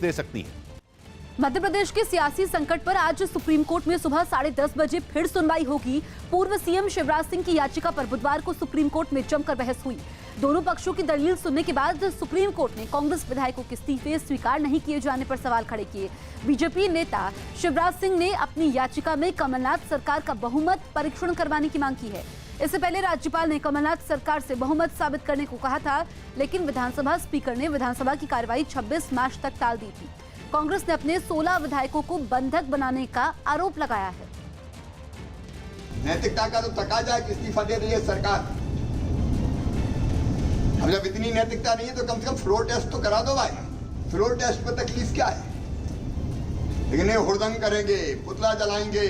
दे सकती है। मध्य प्रदेश के सियासी संकट पर आज सुप्रीम कोर्ट में सुबह 10:30 बजे फिर सुनवाई होगी। पूर्व सीएम शिवराज सिंह की याचिका पर बुधवार को सुप्रीम कोर्ट में जमकर बहस हुई। दोनों पक्षों की दलील सुनने के बाद सुप्रीम कोर्ट ने कांग्रेस विधायकों के इस्तीफे स्वीकार नहीं किए जाने पर सवाल खड़े किए। बीजेपी नेता शिवराज सिंह ने अपनी याचिका में कमलनाथ सरकार का बहुमत परीक्षण करवाने की मांग की है। इससे पहले राज्यपाल ने कमलनाथ सरकार से बहुमत साबित करने को कहा था, लेकिन विधानसभा स्पीकर ने विधानसभा की कार्रवाई 26 मार्च तक टाल दी थी। कांग्रेस ने अपने 16 विधायकों को बंधक बनाने का आरोप लगाया है। नैतिकता का तो तकाजा है, इस्तीफा दे रही है सरकार। अब जब इतनी नैतिकता नहीं है तो कम से कम फ्लोर टेस्ट तो करा दो भाई। फ्लोर टेस्ट पर तकलीफ क्या है? लेकिन ये हुड़दंग करेंगे, पुतला जलाएंगे।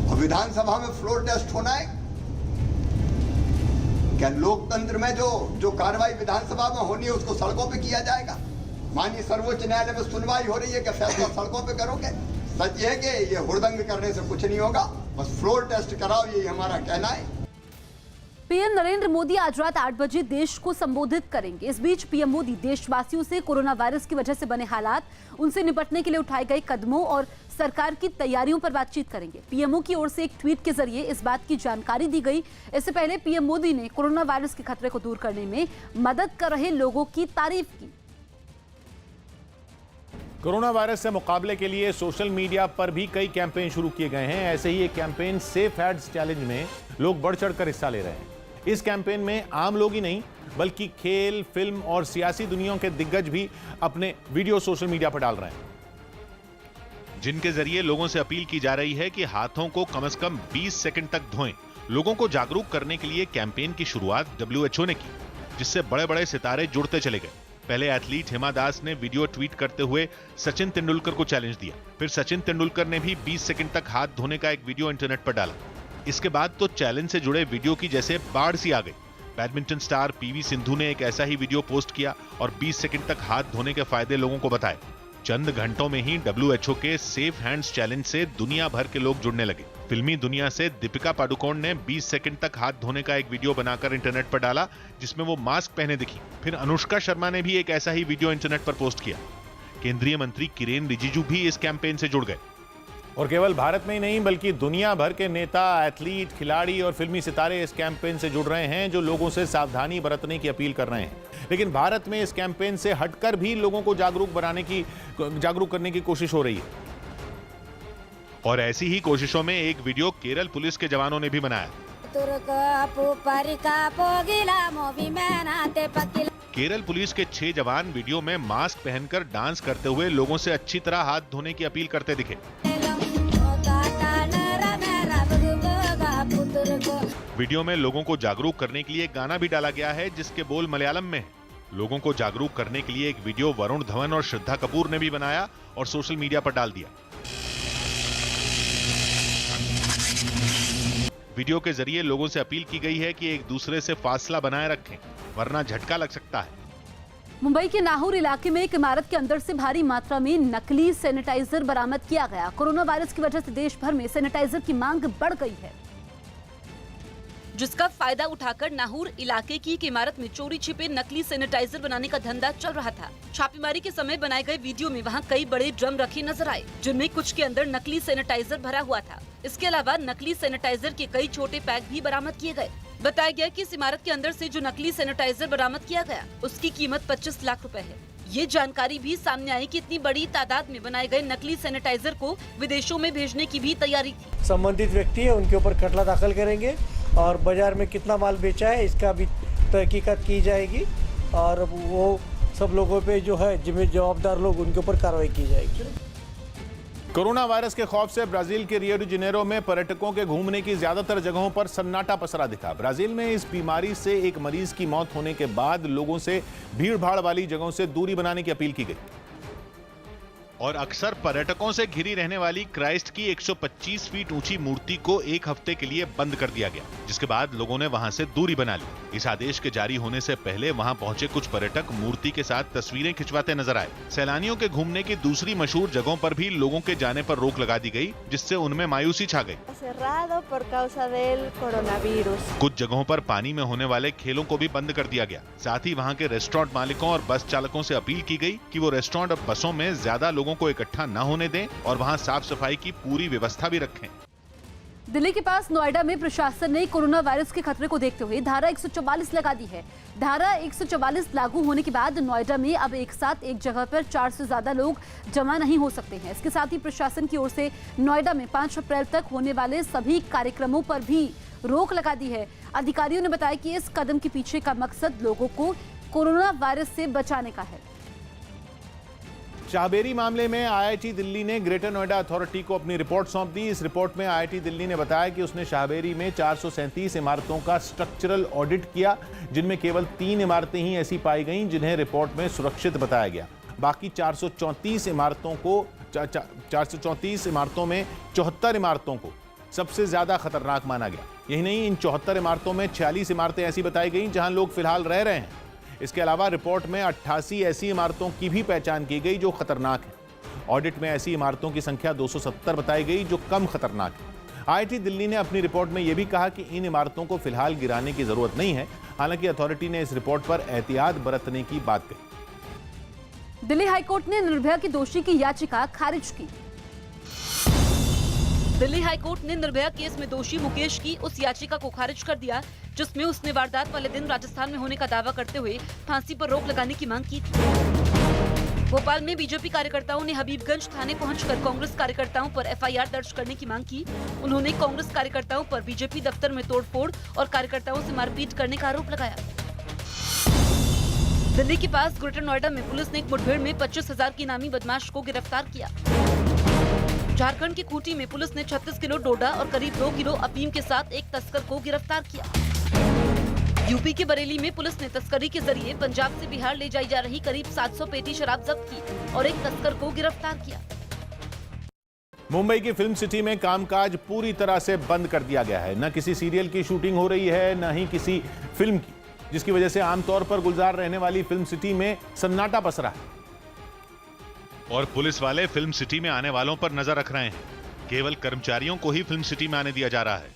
और विधानसभा में फ्लोर टेस्ट होना है क्या? लोकतंत्र में जो कार्रवाई विधानसभा में होनी है उसको सड़कों पे किया जाएगा? माननीय सर्वोच्च न्यायालय में सुनवाई हो रही है कि फैसला सड़कों पे करोगे? सच है कि ये हुड़दंग करने से कुछ नहीं होगा, बस फ्लोर टेस्ट कराओ, यही हमारा कहना है। पीएम नरेंद्र मोदी आज रात 8 बजे देश को संबोधित करेंगे। इस बीच पीएम मोदी देशवासियों से कोरोना वायरस की वजह से बने हालात, उनसे निपटने के लिए उठाए गए कदमों और सरकार की तैयारियों पर बातचीत करेंगे। पीएमओ की ओर से एक ट्वीट के जरिए इस बात की जानकारी दी गई। इससे पहले पीएम मोदी ने कोरोना वायरस के खतरे को दूर करने में मदद कर रहे लोगों की तारीफ की। कोरोना वायरस से मुकाबले के लिए सोशल मीडिया पर भी कई कैंपेन शुरू किए गए हैं। ऐसे ही एक कैंपेन सेफ हैंड्स चैलेंज में लोग बढ़ चढ़कर हिस्सा ले रहे हैं। इस कैंपेन में आम लोग ही नहीं बल्कि खेल, फिल्म और सियासी दुनिया के दिग्गज भी अपने वीडियो सोशल मीडिया पर डाल रहे हैं, जिनके जरिए लोगों से अपील की जा रही है कि हाथों को कम से कम 20 सेकंड तक धोएं। लोगों को जागरूक करने के लिए कैंपेन की शुरुआत WHO ने की, जिससे बड़े बड़े सितारे जुड़ते चले गए। पहले एथलीट हिमा दास ने वीडियो ट्वीट करते हुए सचिन तेंदुलकर को चैलेंज दिया। फिर सचिन तेंदुलकर ने भी 20 सेकंड तक हाथ धोने का एक वीडियो इंटरनेट पर डाला। इसके बाद तो चैलेंज से जुड़े वीडियो की जैसे बाढ़ सी आ गई। बैडमिंटन स्टार PV सिंधु ने एक ऐसा ही वीडियो पोस्ट किया और 20 सेकंड तक हाथ धोने के फायदे लोगों को बताए। चंद घंटों में ही WHO के सेफ हैंड्स चैलेंज से दुनिया भर के लोग जुड़ने लगे। फिल्मी दुनिया से दीपिका पादुकोण ने 20 सेकंड तक हाथ धोने का एक वीडियो बनाकर इंटरनेट पर डाला, जिसमें वो मास्क पहने दिखी। फिर अनुष्का शर्मा ने भी एक ऐसा ही वीडियो इंटरनेट पर पोस्ट किया। केंद्रीय मंत्री किरेन रिजिजू भी इस कैंपेन से जुड़ गए। और केवल भारत में ही नहीं बल्कि दुनिया भर के नेता, एथलीट, खिलाड़ी और फिल्मी सितारे इस कैंपेन से जुड़ रहे हैं, जो लोगों से सावधानी बरतने की अपील कर रहे हैं। लेकिन भारत में इस कैंपेन से हटकर भी लोगों को जागरूक करने की कोशिश हो रही है। और ऐसी ही कोशिशों में एक वीडियो केरल पुलिस के जवानों ने भी बनाया। केरल पुलिस के 6 जवान वीडियो में मास्क पहनकर डांस करते हुए लोगों से अच्छी तरह हाथ धोने की अपील करते दिखे। वीडियो में लोगों को जागरूक करने के लिए एक गाना भी डाला गया है, जिसके बोल मलयालम में है। लोगों को जागरूक करने के लिए एक वीडियो वरुण धवन और श्रद्धा कपूर ने भी बनाया और सोशल मीडिया पर डाल दिया। वीडियो के जरिए लोगों से अपील की गई है कि एक दूसरे से फासला बनाए रखें, वरना झटका लग सकता है। मुंबई के नाहूर इलाके में एक इमारत के अंदर से भारी मात्रा में नकली सैनिटाइजर बरामद किया गया। कोरोना वायरस की वजह से देश भर में सैनिटाइजर की मांग बढ़ गई है, जिसका फायदा उठाकर नाहूर इलाके की एक इमारत में चोरी छिपे नकली सैनिटाइजर बनाने का धंधा चल रहा था। छापेमारी के समय बनाए गए वीडियो में वहां कई बड़े ड्रम रखे नजर आए, जिनमें कुछ के अंदर नकली सैनिटाइजर भरा हुआ था। इसके अलावा नकली सैनिटाइजर के कई छोटे पैक भी बरामद किए गए। बताया गया कि इस इमारत के अंदर से जो नकली सैनिटाइजर बरामद किया गया, उसकी कीमत 25 लाख रुपए है। ये जानकारी भी सामने आई कि इतनी बड़ी तादाद में बनाए गए नकली सैनिटाइजर को विदेशों में भेजने की भी तैयारी थी। संबंधित व्यक्ति है, उनके ऊपर खटला दाखिल करेंगे और बाजार में कितना माल बेचा है इसका भी तहकीकात की जाएगी और वो सब लोगों पे जो है जवाबदार लोग, उनके ऊपर कार्रवाई की जाएगी। कोरोना वायरस के खौफ से ब्राजील के रियो डी जेनेरो में पर्यटकों के घूमने की ज्यादातर जगहों पर सन्नाटा पसरा दिखा। ब्राजील में इस बीमारी से एक मरीज की मौत होने के बाद लोगों से भीड़ भाड़ वाली जगहों से दूरी बनाने की अपील की गई। और अक्सर पर्यटकों से घिरी रहने वाली क्राइस्ट की 125 फीट ऊंची मूर्ति को एक हफ्ते के लिए बंद कर दिया गया, जिसके बाद लोगों ने वहां से दूरी बना ली। इस आदेश के जारी होने से पहले वहां पहुंचे कुछ पर्यटक मूर्ति के साथ तस्वीरें खिंचवाते नजर आए। सैलानियों के घूमने की दूसरी मशहूर जगहों पर भी लोगों के जाने पर रोक लगा दी गई, जिससे उनमें मायूसी छा गई। कुछ जगहों पर पानी में होने वाले खेलों को भी बंद कर दिया गया। साथ ही वहां के रेस्टोरेंट मालिकों और बस चालकों से अपील की गई कि वो रेस्टोरेंट और बसों में ज्यादा लोगों को इकट्ठा न होने दें और वहां साफ सफाई की पूरी व्यवस्था भी रखें। दिल्ली के पास नोएडा में प्रशासन ने कोरोना वायरस के खतरे को देखते हुए धारा 144 लगा दी है। धारा 144 लागू होने के बाद नोएडा में अब एक साथ एक जगह पर 4 से ज्यादा लोग जमा नहीं हो सकते हैं। इसके साथ ही प्रशासन की ओर से नोएडा में 5 अप्रैल तक होने वाले सभी कार्यक्रमों पर भी रोक लगा दी है। अधिकारियों ने बताया कि इस कदम के पीछे का मकसद लोगों को कोरोना वायरस से बचाने का है। शाहबेरी मामले में आईआईटी दिल्ली ने ग्रेटर नोएडा अथॉरिटी को अपनी रिपोर्ट सौंप दी। इस रिपोर्ट में आईआईटी दिल्ली ने बताया कि उसने शाहबेरी में 437 इमारतों का स्ट्रक्चरल ऑडिट किया, जिनमें केवल 3 इमारतें ही ऐसी पाई गईं जिन्हें रिपोर्ट में सुरक्षित बताया गया। बाकी 434 इमारतों में 74 इमारतों को सबसे ज्यादा खतरनाक माना गया। यही नहीं, इन 74 इमारतों में 46 इमारतें ऐसी बताई गईं जहां लोग फिलहाल रह रहे हैं। इसके अलावा रिपोर्ट में 88 ऐसी इमारतों की भी पहचान की गई जो खतरनाक है। ऑडिट में ऐसी इमारतों की संख्या 270 बताई गई जो कम खतरनाक है। आईआईटी दिल्ली ने अपनी रिपोर्ट में यह भी कहा कि इन इमारतों को फिलहाल गिराने की जरूरत नहीं है। हालांकि अथॉरिटी ने इस रिपोर्ट पर एहतियात बरतने की बात कही। दिल्ली हाईकोर्ट ने निर्भया की दोषी की याचिका खारिज की। दिल्ली हाईकोर्ट ने निर्भया केस में दोषी मुकेश की उस याचिका को खारिज कर दिया जिसमें उसने वारदात वाले दिन राजस्थान में होने का दावा करते हुए फांसी पर रोक लगाने की मांग की थी। भोपाल में बीजेपी कार्यकर्ताओं ने हबीबगंज थाने पहुंचकर कांग्रेस कार्यकर्ताओं पर एफआईआर दर्ज करने की मांग की। उन्होंने कांग्रेस कार्यकर्ताओं पर बीजेपी दफ्तर में तोड़फोड़ और कार्यकर्ताओं से मारपीट करने का आरोप लगाया। दिल्ली के पास ग्रेटर नोएडा में पुलिस ने एक मुठभेड़ में 25,000 की इनामी बदमाश को गिरफ्तार किया। झारखंड की खूंटी में पुलिस ने 36 किलो डोडा और करीब 2 किलो अफीम के साथ एक तस्कर को गिरफ्तार किया। यूपी के बरेली में पुलिस ने तस्करी के जरिए पंजाब से बिहार ले जाई जा रही करीब 700 पेटी शराब जब्त की और एक तस्कर को गिरफ्तार किया। मुंबई की फिल्म सिटी में कामकाज पूरी तरह से बंद कर दिया गया है। न किसी सीरियल की शूटिंग हो रही है, न ही किसी फिल्म की, जिसकी वजह से आमतौर पर गुलजार रहने वाली फिल्म सिटी में सन्नाटा पसरा है। और पुलिस वाले फिल्म सिटी में आने वालों पर नजर रख रहे हैं। केवल कर्मचारियों को ही फिल्म सिटी में आने दिया जा रहा है।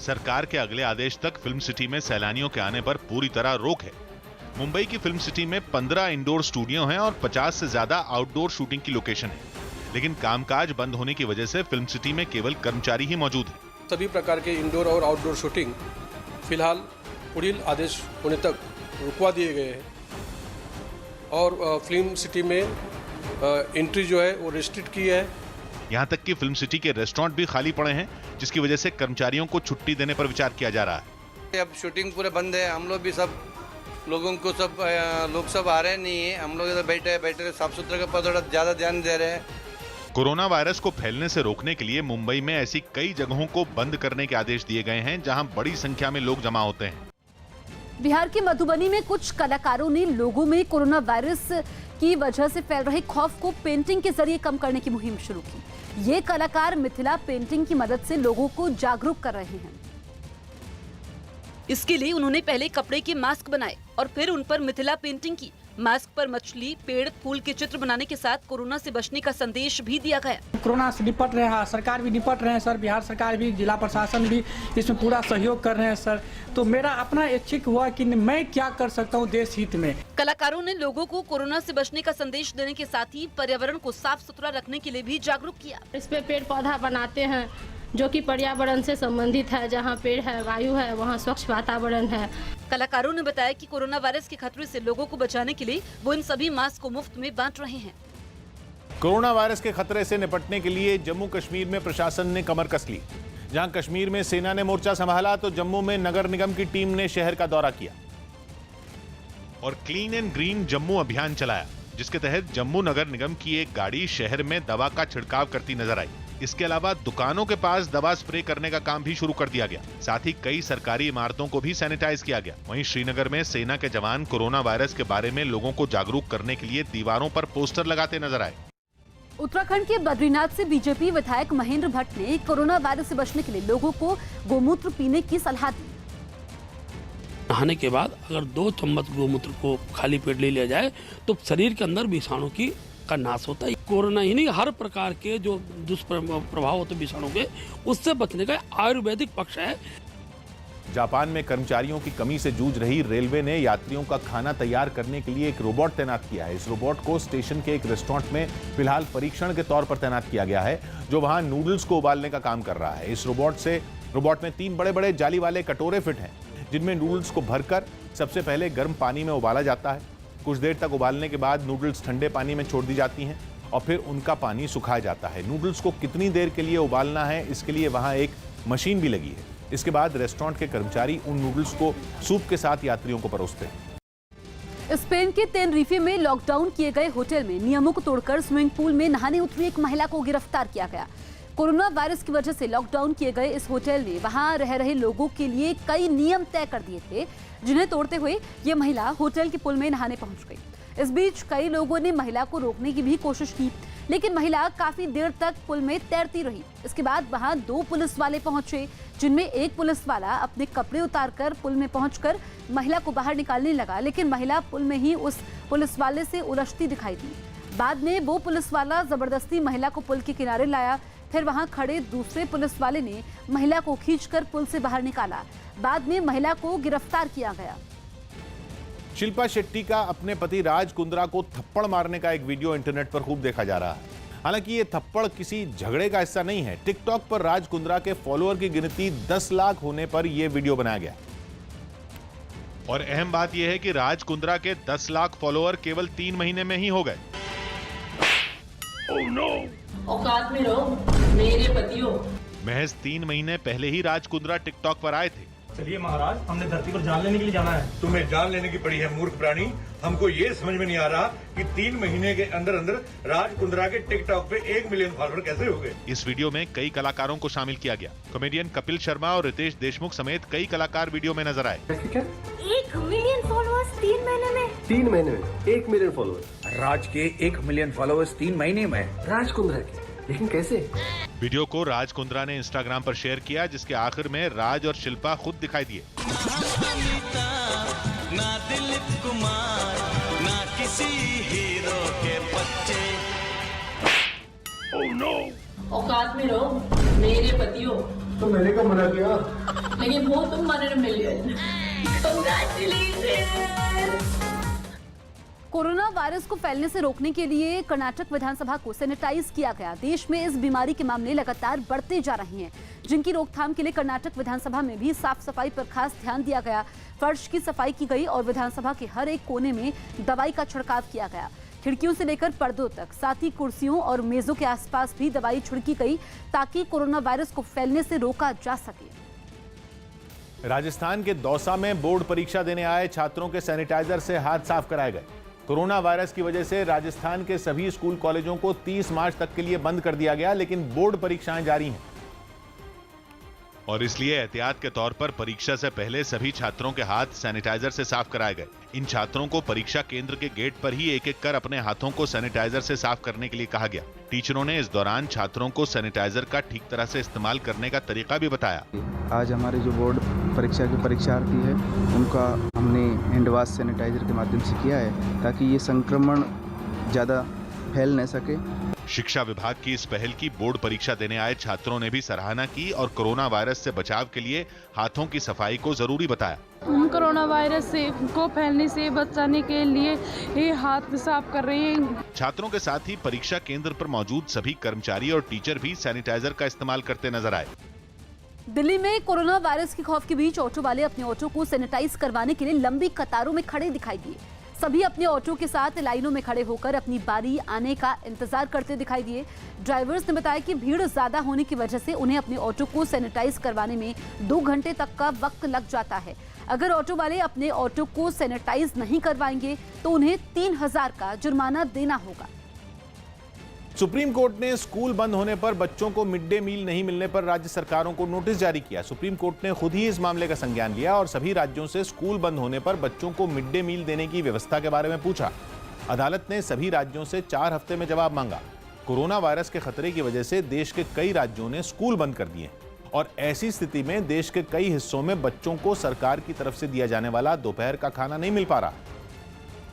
सरकार के अगले आदेश तक फिल्म सिटी में सैलानियों के आने पर पूरी तरह रोक है। मुंबई की फिल्म सिटी में 15 इंडोर स्टूडियो हैं और 50 से ज्यादा आउटडोर शूटिंग की लोकेशन है। लेकिन कामकाज बंद होने की वजह से फिल्म सिटी में केवल कर्मचारी ही मौजूद हैं। सभी प्रकार के इंडोर और आउटडोर शूटिंग फिलहाल पुलिस आदेश होने तक रुकवा दिए गए हैं और फिल्म सिटी में एंट्री जो है वो रिस्ट्रिक्ट की है। यहाँ तक कि फिल्म सिटी के रेस्टोरेंट भी खाली पड़े हैं, जिसकी वजह से कर्मचारियों को छुट्टी देने पर विचार किया जा रहा है। अब शूटिंग पूरे बंद है। हम लोग भी सब लोगों को लोग आ रहे नहीं है। हम लोग इधर बैठे साफ सुथरे के ऊपर थोड़ा ज्यादा ध्यान दे रहे हैं। कोरोना वायरस को फैलने से रोकने के लिए मुंबई में ऐसी कई जगहों को बंद करने के आदेश दिए गए हैं जहां बड़ी संख्या में लोग जमा होते हैं। बिहार के मधुबनी में कुछ कलाकारों ने लोगों में कोरोना वायरस की वजह से फैल रहे खौफ को पेंटिंग के जरिए कम करने की मुहिम शुरू की। ये कलाकार मिथिला पेंटिंग की मदद से लोगों को जागरूक कर रहे हैं। इसके लिए उन्होंने पहले कपड़े के मास्क बनाए और फिर उन पर मिथिला पेंटिंग की। मास्क पर मछली, पेड़, फूल के चित्र बनाने के साथ कोरोना से बचने का संदेश भी दिया गया। कोरोना से निपट रहे हैं, सरकार भी निपट रहे हैं सर, बिहार सरकार भी, जिला प्रशासन भी इसमें पूरा सहयोग कर रहे हैं सर। तो मेरा अपना इच्छुक हुआ कि मैं क्या कर सकता हूँ देश हित में। कलाकारों ने लोगों को कोरोना से बचने का संदेश देने के साथ ही पर्यावरण को साफ सुथरा रखने के लिए भी जागरूक किया। इस पे पेड़ पौधा बनाते हैं जो कि पर्यावरण से संबंधित है। जहाँ पेड़ है, वायु है, वहाँ स्वच्छ वातावरण है। कलाकारों ने बताया कि कोरोना वायरस के खतरे से लोगों को बचाने के लिए वो इन सभी मास्क को मुफ्त में बांट रहे हैं। कोरोना वायरस के खतरे से निपटने के लिए जम्मू कश्मीर में प्रशासन ने कमर कस ली। जहां कश्मीर में सेना ने मोर्चा संभाला तो जम्मू में नगर निगम की टीम ने शहर का दौरा किया और क्लीन एंड ग्रीन जम्मू अभियान चलाया, जिसके तहत जम्मू नगर निगम की एक गाड़ी शहर में दवा का छिड़काव करती नजर आई। इसके अलावा दुकानों के पास दवा स्प्रे करने का काम भी शुरू कर दिया गया। साथ ही कई सरकारी इमारतों को भी सैनिटाइज किया गया। वहीं श्रीनगर में सेना के जवान कोरोना वायरस के बारे में लोगों को जागरूक करने के लिए दीवारों पर पोस्टर लगाते नजर आए। उत्तराखंड के बद्रीनाथ से बीजेपी विधायक महेंद्र भट्ट ने कोरोना वायरस से बचने के लिए लोगों को गोमूत्र पीने की सलाह दी। नहाने के बाद अगर 2 चम्मच गोमूत्र को खाली पेट ले लिया जाए तो शरीर के अंदर विषाणु का नाश होता है। कोरोना ही नहीं, हर प्रकार के जो दुष्प्रभाव होते विषाणु के, उससे बचने का आयुर्वेदिक पक्ष है। जापान में कर्मचारियों की कमी से जूझ रही रेलवे ने यात्रियों का खाना तैयार करने के लिए एक रोबोट तैनात किया है। इस रोबोट को स्टेशन के एक रेस्टोरेंट में फिलहाल परीक्षण के तौर पर तैनात किया गया है, जो वहां नूडल्स को उबालने का काम कर रहा है। इस रोबोट में 3 बड़े-बड़े जाली वाले कटोरे फिट हैं, जिनमें नूडल्स को भरकर सबसे पहले गर्म पानी में उबाला जाता है। कुछ देर तक उबालने के बाद नूडल्स ठंडे पानी में छोड़ दी जाती हैं और फिर उनका पानी सुखाया जाता है। नूडल्स को कितनी देर के लिए उबालना है, इसके लिए वहां एक मशीन भी लगी है। इसके बाद रेस्टोरेंट के कर्मचारी उन नूडल्स को सूप के साथ यात्रियों को परोसते हैं। स्पेन के तेनरिफे में लॉकडाउन किए गए होटल में नियमों को तोड़कर स्विमिंग पूल में नहाने उतरी एक महिला को गिरफ्तार किया गया। कोरोना वायरस की वजह से लॉकडाउन किए गए इस होटल ने वहां रह रहे लोगों के लिए कई नियम तय कर दिए थे, जिन्हें तोड़ते हुए ये महिला होटल के पुल में नहाने पहुंच गई। इस बीच कई लोगों ने महिला को रोकने की भी कोशिश की, लेकिन महिला काफी देर तक पुल में तैरती रही। इसके बाद वहां 2 पुलिस वाले पहुंचे, जिनमें एक पुलिस वाला अपने कपड़े उतारकर पुल में पहुंचकर महिला को बाहर निकालने लगा, लेकिन महिला पुल में ही उस पुलिस वाले से उलझती दिखाई दी। बाद में वो पुलिस वाला जबरदस्ती महिला को पुल के किनारे लाया। फिर वहां खड़े दूसरे पुलिस वाले ने महिला को खींचकर पुल से बाहर निकाला। बाद में महिला को गिरफ्तार किया गया। शिल्पा शेट्टी का अपने पति राज कुंद्रा को थप्पड़ मारने का एक वीडियो इंटरनेट पर खूब देखा जा रहा है। हालांकि ये थप्पड़ किसी झगड़े का हिस्सा नहीं है। टिकटॉक पर राज कुंद्रा के फॉलोअर की गिनती 10 लाख होने पर यह वीडियो बनाया गया। और अहम बात यह है कि राज कुंद्रा के 10 लाख फॉलोअर केवल 3 महीने में ही हो गए। Oh no! औकात में रहो मेरे पतियों। महज 3 महीने पहले ही राज कुंद्रा टिकटॉक पर आए थे। चलिए महाराज, हमने धरती पर जान लेने के लिए जाना है। तुम्हें जान लेने की पड़ी है मूर्ख प्राणी। हमको ये समझ में नहीं आ रहा कि 3 महीने के अंदर अंदर राज कुंद्रा के टिकटॉक पे 1 मिलियन फॉलोअर कैसे हो गए। इस वीडियो में कई कलाकारों को शामिल किया गया। कॉमेडियन कपिल शर्मा और रितेश देशमुख समेत कई कलाकार वीडियो में नजर आए। 1 मिलियन फॉलोअर्स 3 महीने में? 3 महीने में 1 मिलियन फॉलोअर्स। राज के 1 मिलियन फॉलोअर्स 3 महीने में। राज कुंद्रा के, लेकिन कैसे? वीडियो को राज कुंद्रा ने इंस्टाग्राम पर शेयर किया, जिसके आखिर में राज और शिल्पा खुद दिखाई दिए। ना दिलीप कुमार, ना किसी हीरो के बच्चे। Oh no! औकात में रहो मेरे पतियों। तो मैंने कब मना किया? लेकिन वो तुम 1 मिलियन। कोरोना वायरस को फैलने से रोकने के लिए कर्नाटक विधानसभा को सैनिटाइज किया गया। देश में इस बीमारी के मामले लगातार बढ़ते जा रहे हैं, जिनकी रोकथाम के लिए कर्नाटक विधानसभा में भी साफ सफाई पर खास ध्यान दिया गया। फर्श की सफाई की गई और विधानसभा के हर एक कोने में दवाई का छिड़काव किया गया। खिड़कियों से लेकर पर्दों तक, साथ ही कुर्सियों और मेजों के आसपास भी दवाई छिड़की गई, ताकि कोरोना वायरस को फैलने से रोका जा सके। राजस्थान के दौसा में बोर्ड परीक्षा देने आए छात्रों के सैनिटाइजर से हाथ साफ कराए गए। कोरोना वायरस की वजह से राजस्थान के सभी स्कूल कॉलेजों को 30 मार्च तक के लिए बंद कर दिया गया, लेकिन बोर्ड परीक्षाएं जारी हैं और इसलिए एहतियात के तौर पर परीक्षा से पहले सभी छात्रों के हाथ सैनिटाइजर से साफ कराए गए। इन छात्रों को परीक्षा केंद्र के गेट पर ही एक-एक कर अपने हाथों को सैनिटाइजर से साफ करने के लिए कहा गया। टीचरों ने इस दौरान छात्रों को सैनिटाइजर का ठीक तरह से इस्तेमाल करने का तरीका भी बताया। आज हमारे जो बोर्ड परीक्षा के परीक्षार्थी है, उनका हमने हैंड वॉश सैनिटाइजर के माध्यम से किया है, ताकि ये संक्रमण ज़्यादा फैल न सके। शिक्षा विभाग की इस पहल की बोर्ड परीक्षा देने आए छात्रों ने भी सराहना की और कोरोना वायरस से बचाव के लिए हाथों की सफाई को जरूरी बताया। हम कोरोना वायरस को फैलने से बचाने के लिए ये हाथ साफ कर रहे हैं। छात्रों के साथ ही परीक्षा केंद्र पर मौजूद सभी कर्मचारी और टीचर भी सैनिटाइजर का इस्तेमाल करते नजर आए। दिल्ली में कोरोना वायरस के खौफ के बीच ऑटो वाले अपने ऑटो को सैनिटाइज करवाने के लिए लंबी कतारों में खड़े दिखाई दिए। सभी अपने ऑटो के साथ लाइनों में खड़े होकर अपनी बारी आने का इंतजार करते दिखाई दिए। ड्राइवर्स ने बताया कि भीड़ ज्यादा होने की वजह से उन्हें अपने ऑटो को सैनिटाइज करवाने में 2 घंटे तक का वक्त लग जाता है। अगर ऑटो वाले अपने ऑटो को सैनिटाइज नहीं करवाएंगे तो उन्हें 3000 का जुर्माना देना होगा। सुप्रीम कोर्ट ने स्कूल बंद होने पर बच्चों को मिड डे मील नहीं मिलने पर राज्य सरकारों को नोटिस जारी किया। सुप्रीम कोर्ट ने खुद ही इस मामले का संज्ञान लिया और सभी राज्यों से स्कूल बंद होने पर बच्चों को मिड डे मील देने की व्यवस्था के बारे में पूछा। अदालत ने सभी राज्यों से 4 हफ्ते में जवाब मांगा। कोरोना वायरस के खतरे की वजह से देश के कई राज्यों ने स्कूल बंद कर दिए हैं और ऐसी स्थिति में देश के कई हिस्सों में बच्चों को सरकार की तरफ से दिया जाने वाला दोपहर का खाना नहीं मिल पा रहा।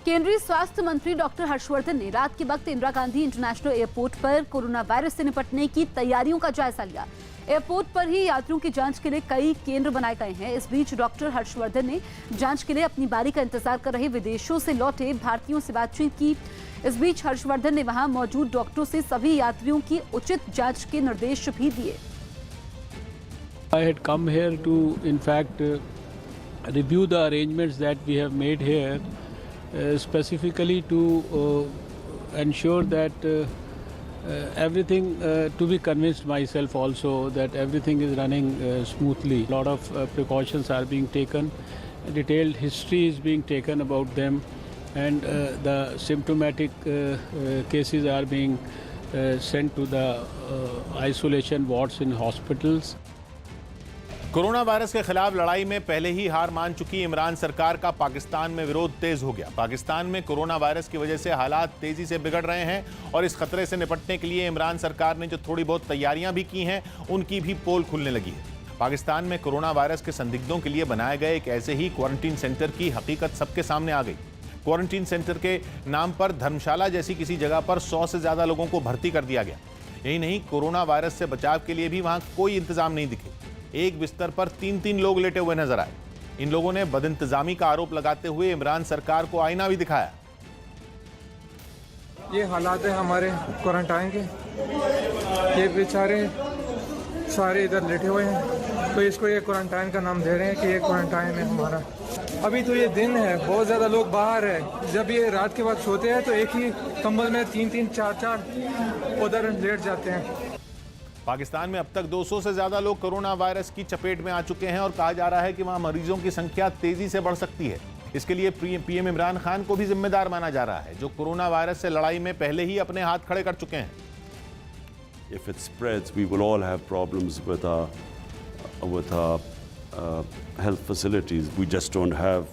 केंद्रीय स्वास्थ्य मंत्री डॉक्टर हर्षवर्धन ने रात के वक्त इंदिरा गांधी इंटरनेशनल एयरपोर्ट पर कोरोना वायरस से निपटने की तैयारियों का जायजा लिया। एयरपोर्ट पर ही यात्रियों की जांच के लिए कई केंद्र बनाए गए हैं। इस बीच डॉक्टर हर्षवर्धन ने जांच के लिए अपनी बारी का इंतजार कर रहे विदेशों से लौटे भारतीयों से बातचीत की। इस बीच हर्षवर्धन ने वहां मौजूद डॉक्टरों से सभी यात्रियों की उचित जांच के निर्देश भी दिए। I had come here to, in fact, review the arrangements that we have made here, specifically to ensure that everything, to be convinced myself also that everything is running smoothly. A lot of precautions are being taken, detailed history is being taken about them, and the symptomatic cases are being sent to the isolation wards in hospitals. Corona virus के खिलाफ लड़ाई में पहले ही हार मान चुकी इमरान सरकार का पाकिस्तान में विरोध तेज हो गया। पाकिस्तान में कोरोना वायरस की वजह से हालात तेजी से बिगड़ रहे हैं और इस खतरे से निपटने के लिए इमरान सरकार ने जो थोड़ी बहुत तैयारियां भी की हैं, उनकी भी पोल खुलने लगी है। पाकिस्तान में कोरोना वायरस के संदिग्धों के लिए बनाए गए एक ऐसे ही क्वारंटीन सेंटर की हकीकत सबके सामने आ गई। क्वारंटीन सेंटर के नाम पर धर्मशाला जैसी किसी जगह पर 100 से ज्यादा लोगों को भर्ती कर दिया गया। यही नहीं, कोरोना वायरस से बचाव के लिए भी वहां कोई इंतजाम नहीं दिखे। एक बिस्तर पर 3-3 लोग लेटे हुए नजर आए। इन लोगों ने बदइंतजामी का आरोप लगाते हुए इमरान सरकार को आईना भी दिखाया। ये हालात है हमारे क्वारंटाइन के, ये बेचारे सारे इधर लेटे हुए हैं, तो इसको ये क्वारंटाइन का नाम दे रहे हैं कि ये क्वारंटाइन है हमारा। अभी तो ये दिन है, बहुत ज़्यादा लोग बाहर है। जब ये रात के वक्त सोते हैं तो एक ही कंबल में 3-3, 4-4 उधर लेट जाते हैं। पाकिस्तान में अब तक 200 से ज्यादा लोग कोरोना वायरस की चपेट में आ चुके हैं और कहा जा रहा है कि वहां मरीजों की संख्या तेजी से बढ़ सकती है। इसके लिए पीएम इमरान खान को भी जिम्मेदार माना जा रहा है, जो कोरोना वायरस से लड़ाई में पहले ही अपने हाथ खड़े कर चुके हैं। If it spreads, we will all have problems with our health facilities. We just don't have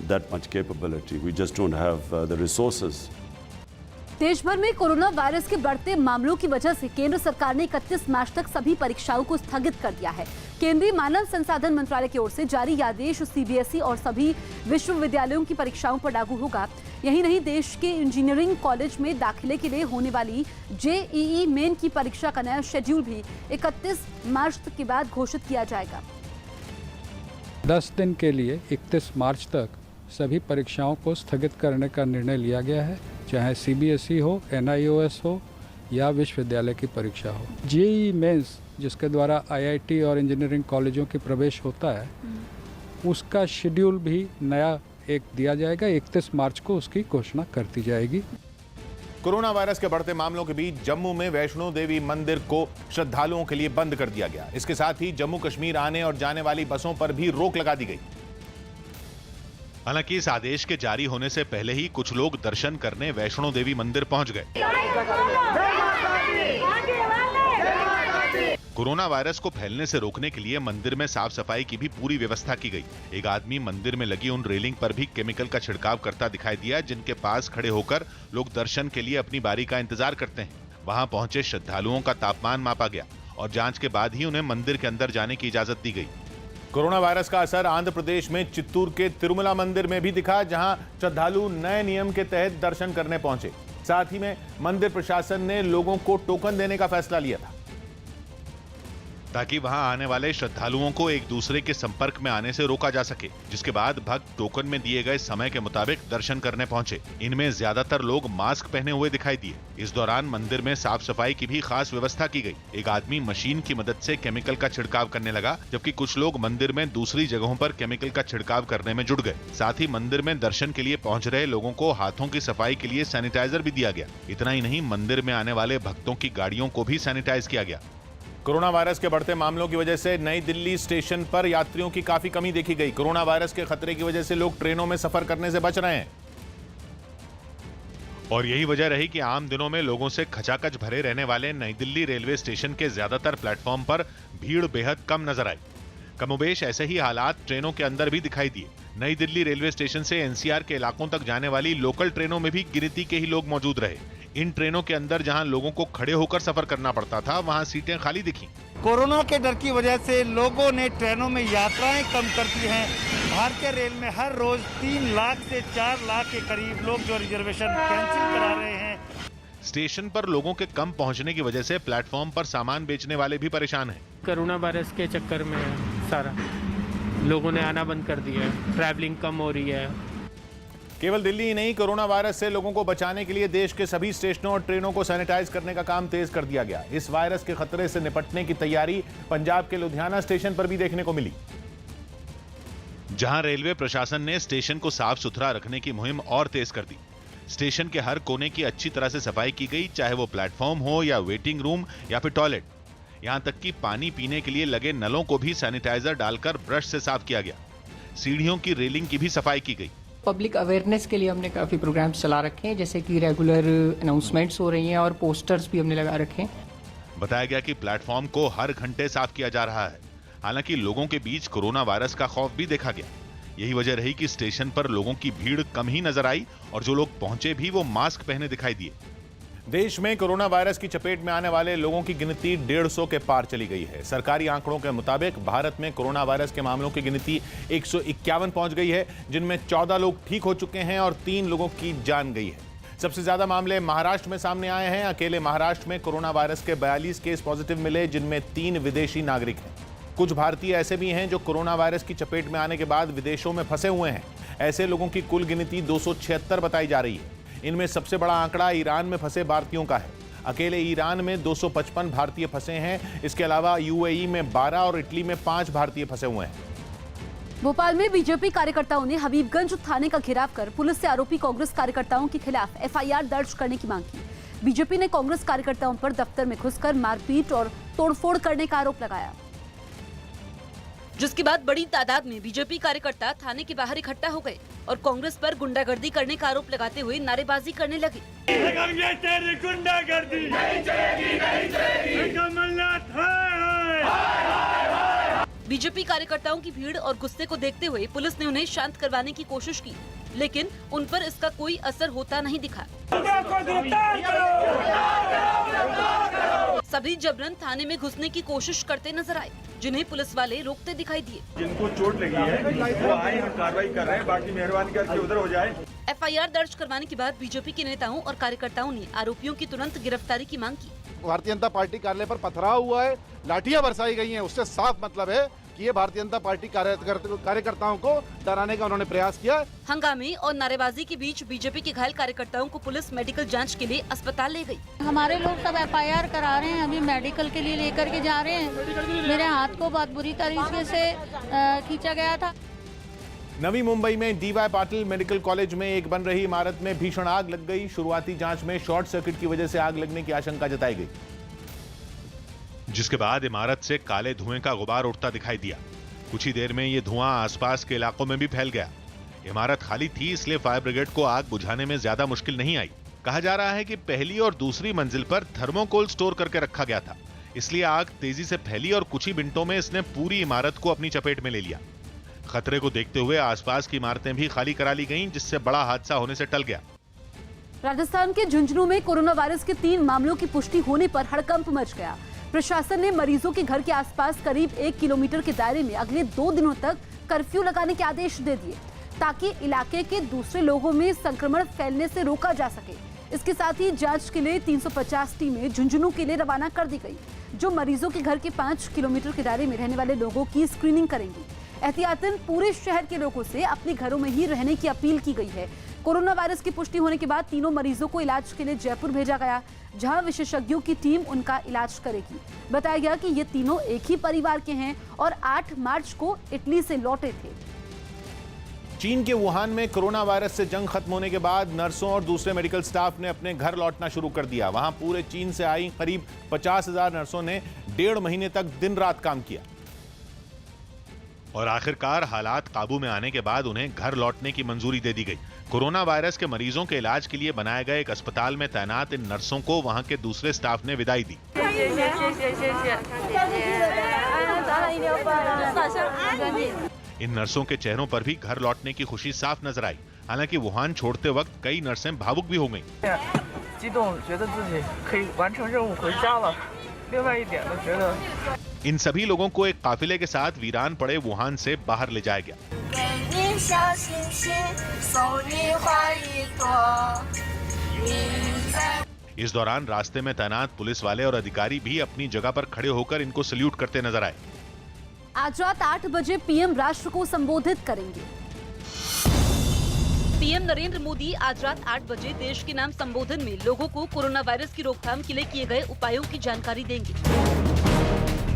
that much capability. We just don't have the resources. देश भर में कोरोना वायरस के बढ़ते मामलों की वजह से केंद्र सरकार ने 31 मार्च तक सभी परीक्षाओं को स्थगित कर दिया है। केंद्रीय मानव संसाधन मंत्रालय की ओर से जारी आदेश सीबीएसई और सभी विश्वविद्यालयों की परीक्षाओं पर लागू होगा। यही नहीं, देश के इंजीनियरिंग कॉलेज में दाखिले के लिए होने वाली जेईई मेन की परीक्षा का नया शेड्यूल भी 31 मार्च के बाद घोषित किया जाएगा। 10 दिन के लिए 31 मार्च तक सभी परीक्षाओं को स्थगित करने का निर्णय लिया गया है, चाहे सीबीएसई हो, एनआईओएस हो या विश्वविद्यालय की परीक्षा हो। जेईई मेंस जिसके द्वारा आईआईटी और इंजीनियरिंग कॉलेजों की प्रवेश होता है, उसका शेड्यूल भी नया एक दिया जाएगा। 31 मार्च को उसकी घोषणा कर दी जाएगी। कोरोना वायरस के बढ़ते मामलों के बीच जम्मू में वैष्णो देवी मंदिर को श्रद्धालुओं के लिए बंद कर दिया गया। इसके साथ ही जम्मू कश्मीर आने और जाने वाली बसों पर भी रोक लगा दी गई। हालांकि इस आदेश के जारी होने से पहले ही कुछ लोग दर्शन करने वैष्णो देवी मंदिर पहुंच गए। कोरोना वायरस को फैलने से रोकने के लिए मंदिर में साफ सफाई की भी पूरी व्यवस्था की गई। एक आदमी मंदिर में लगी उन रेलिंग पर भी केमिकल का छिड़काव करता दिखाई दिया, जिनके पास खड़े होकर लोग दर्शन के लिए अपनी बारी का इंतजार करते हैं। वहां पहुंचे श्रद्धालुओं का तापमान मापा गया और जांच के बाद ही उन्हें मंदिर के अंदर जाने की इजाजत दी गई। कोरोना वायरस का असर आंध्र प्रदेश में चित्तूर के तिरुमला मंदिर में भी दिखा, जहां श्रद्धालु नए नियम के तहत दर्शन करने पहुंचे। साथ ही में मंदिर प्रशासन ने लोगों को टोकन देने का फैसला लिया था, ताकि वहां आने वाले श्रद्धालुओं को एक दूसरे के संपर्क में आने से रोका जा सके, जिसके बाद भक्त टोकन में दिए गए समय के मुताबिक दर्शन करने पहुंचे। इनमें ज्यादातर लोग मास्क पहने हुए दिखाई दिए। इस दौरान मंदिर में साफ सफाई की भी खास व्यवस्था की गई। एक आदमी मशीन की मदद से केमिकल का छिड़काव करने लगा, जबकि कुछ लोग मंदिर में दूसरी जगहों पर केमिकल का छिड़काव करने में जुट गए। साथ ही मंदिर में दर्शन के लिए पहुंच रहे लोगों को हाथों की सफाई के लिए सैनिटाइजर भी दिया गया। इतना ही नहीं, मंदिर में आने वाले भक्तों की गाड़ियों को भी सैनिटाइज किया गया। कोरोना वायरस के बढ़ते मामलों की वजह से नई दिल्ली स्टेशन पर यात्रियों की काफी कमी देखी गई। कोरोना वायरस के खतरे की वजह से लोग ट्रेनों में सफर करने से बच रहे हैं और यही वजह रही कि आम दिनों में लोगों से खचाखच भरे रहने वाले नई दिल्ली रेलवे स्टेशन के ज्यादातर प्लेटफॉर्म पर भीड़ बेहद कम नजर आई। कमोबेश ऐसे ही हालात ट्रेनों के अंदर भी दिखाई दिए। नई दिल्ली रेलवे स्टेशन से एनसीआर के इलाकों तक जाने वाली लोकल ट्रेनों में भी गिनती के ही लोग मौजूद रहे। इन ट्रेनों के अंदर जहां लोगों को खड़े होकर सफर करना पड़ता था, वहां सीटें खाली दिखीं। कोरोना के डर की वजह से लोगों ने ट्रेनों में यात्राएं कम कर दी हैं। भारतीय रेल में हर रोज 3 लाख से 4 लाख के करीब लोग जो रिजर्वेशन कैंसिल करा रहे हैं। स्टेशन पर लोगों के कम पहुंचने की वजह से प्लेटफॉर्म पर सामान बेचने वाले भी परेशान हैं। कोरोना वायरस के चक्कर में सारा लोगों ने आना बंद कर दिया है, ट्रैवलिंग कम हो रही है। केवल दिल्ली ही नहीं, कोरोना वायरस से लोगों को बचाने के लिए देश के सभी स्टेशनों और ट्रेनों को सैनिटाइज करने का काम तेज कर दिया गया। इस वायरस के खतरे से निपटने की तैयारी पंजाब के लुधियाना स्टेशन पर भी देखने को मिली, जहां रेलवे प्रशासन ने स्टेशन को साफ सुथरा रखने की मुहिम और तेज कर दी। स्टेशन के हर कोने की अच्छी तरह से सफाई की गई, चाहे वो प्लेटफॉर्म हो या वेटिंग रूम या फिर टॉयलेट। यहां तक कि पानी पीने के लिए लगे नलों को भी सैनिटाइजर डालकर ब्रश से साफ किया गया। सीढ़ियों की रेलिंग की भी सफाई की गई। पब्लिक अवेयरनेस के लिए हमने काफ़ी प्रोग्राम्स चला रखे हैं, जैसे कि रेगुलर अनाउंसमेंट्स हो रही हैं और पोस्टर्स भी हमने लगा रखे हैं। बताया गया कि प्लेटफॉर्म को हर घंटे साफ किया जा रहा है। हालांकि लोगों के बीच कोरोना वायरस का खौफ भी देखा गया। यही वजह रही कि स्टेशन पर लोगों की भीड़ कम ही नजर आई और जो लोग पहुंचे भी वो मास्क पहने दिखाई दिए। देश में कोरोना वायरस की चपेट में आने वाले लोगों की गिनती 150 के पार चली गई है। सरकारी आंकड़ों के मुताबिक भारत में कोरोना वायरस के मामलों की गिनती 151 पहुंच गई है, जिनमें 14 लोग ठीक हो चुके हैं और 3 लोगों की जान गई है। सबसे ज्यादा मामले महाराष्ट्र में सामने आए हैं। अकेले महाराष्ट्र में कोरोना वायरस के 42 केस पॉजिटिव मिले, जिनमें 3 विदेशी नागरिक हैं। कुछ भारतीय ऐसे भी हैं जो कोरोना वायरस की चपेट में आने के बाद विदेशों में फंसे हुए हैं। ऐसे लोगों की कुल गिनती 276 बताई जा रही है। इनमें सबसे बड़ा आंकड़ा ईरान में फंसे भारतीयों का है। अकेले ईरान में 255 भारतीय फंसे हैं। इसके अलावा यूएई में 12 और इटली में 5 भारतीय फंसे हुए हैं। भोपाल में बीजेपी कार्यकर्ताओं ने हबीबगंज थाने का घेराव कर पुलिस से आरोपी कांग्रेस कार्यकर्ताओं के खिलाफ एफआईआर दर्ज करने की मांग की। बीजेपी ने कांग्रेस कार्यकर्ताओं पर दफ्तर में घुसकर मारपीट और तोड़फोड़ करने का आरोप लगाया, जिसके बाद बड़ी तादाद में बीजेपी कार्यकर्ता थाने के बाहर इकट्ठा हो गए और कांग्रेस पर गुंडागर्दी करने का आरोप लगाते हुए नारेबाजी करने लगे। बीजेपी कार्यकर्ताओं की भीड़ और गुस्से को देखते हुए पुलिस ने उन्हें शांत करवाने की कोशिश की, लेकिन उन पर इसका कोई असर होता नहीं दिखा। सभी जबरन थाने में घुसने की कोशिश करते नजर आए, जिन्हें पुलिस वाले रोकते दिखाई दिए। जिनको चोट लगी है वो आए, हम कार्रवाई कर रहे हैं, बाकी मेहरबानी करके उधर हो जाए। एफआईआर दर्ज करवाने के बाद बीजेपी के नेताओं और कार्यकर्ताओं ने आरोपियों की तुरंत गिरफ्तारी की मांग की। भारतीय जनता पार्टी कार्यालय पर पथराव हुआ है, लाठियां बरसाई गई हैं, उससे साफ मतलब है कि ये भारतीय जनता पार्टी कार्यकर्ताओं को डराने का उन्होंने प्रयास किया। हंगामे और नारेबाजी के बीच बीजेपी के घायल कार्यकर्ताओं को पुलिस मेडिकल जांच के लिए अस्पताल ले गई। हमारे लोग सब एफआईआर करा रहे हैं, अभी मेडिकल के लिए लेकर के जा रहे हैं। मेरे हाथ को बहुत बुरी तरीके से खींचा गया था। नवी मुंबई में डीवाई पाटिल मेडिकल कॉलेज में एक बन रही इमारत में भीषण आग लग गई। शुरुआती जांच में शॉर्ट सर्किट की वजह से आग लगने की आशंका जताई गई, जिसके बाद इमारत से काले धुएं का गुबार उठता दिखाई दिया। कुछ ही देर में यह धुआं आसपास के इलाकों में भी फैल गया। इमारत खाली थी, इसलिए फायर ब्रिगेड को आग बुझाने में ज्यादा मुश्किल नहीं आई। कहा जा रहा है कि पहली और दूसरी मंजिल पर थर्मोकोल स्टोर करके रखा गया था, इसलिए आग तेजी से फैली और कुछ ही मिनटों में इसने पूरी इमारत को अपनी चपेट में ले लिया। खतरे को देखते हुए आसपास की इमारतें भी खाली करा ली गईं, जिससे बड़ा हादसा होने से टल गया। राजस्थान के झुंझुनू में कोरोना वायरस के 3 मामलों की पुष्टि होने पर हड़कंप मच गया। प्रशासन ने मरीजों के घर के आसपास करीब 1 किलोमीटर के दायरे में अगले 2 दिनों तक कर्फ्यू लगाने के आदेश दे दिए, ताकि इलाके के दूसरे लोगों में संक्रमण फैलने से रोका जा सके। इसके साथ ही जांच के लिए 350 टीमें झुंझुनू के लिए रवाना कर दी गई, जो मरीजों के घर के 5 किलोमीटर के दायरे में रहने वाले लोगों की स्क्रीनिंग करेंगी। एहतियातन पूरे शहर के लोगों से अपने घरों में ही रहने की अपील की गई है। कोरोना वायरस की पुष्टि होने के बाद तीनों मरीजों को इलाज के लिए जयपुर भेजा गया, जहां विशेषज्ञों की टीम उनका इलाज करेगी। बताया गया कि ये तीनों एक ही परिवार के हैं और 8 मार्च को इटली से लौटे थे। चीन के वुहान में कोरोना वायरस से जंग खत्म होने के बाद नर्सों और दूसरे मेडिकल स्टाफ ने अपने घर लौटना शुरू कर दिया। वहां पूरे चीन से आई करीब 50,000 नर्सों ने 1.5 महीने तक दिन रात काम किया और आखिरकार हालात काबू में आने के बाद उन्हें घर लौटने की मंजूरी दे दी गई। कोरोना वायरस के मरीजों के इलाज के लिए बनाए गए एक अस्पताल में तैनात इन नर्सों को वहां के दूसरे स्टाफ ने विदाई दी। इन नर्सों के चेहरों पर भी घर लौटने की खुशी साफ नजर आई। हालांकि वुहान छोड़ते वक्त कई नर्सें भावुक भी हो गईं। 激动，觉得自己可以完成任务回家了。另外一点呢，觉得 इन सभी लोगों को एक काफिले के साथ वीरान पड़े वुहान से बाहर ले जाया गया। इस दौरान रास्ते में तैनात पुलिस वाले और अधिकारी भी अपनी जगह पर खड़े होकर इनको सल्यूट करते नजर आए। आज रात 8 बजे पीएम राष्ट्र को संबोधित करेंगे। पीएम नरेंद्र मोदी आज रात 8 बजे देश के नाम संबोधन में लोगों को कोरोना वायरस की रोकथाम के लिए किए गए उपायों की जानकारी देंगे।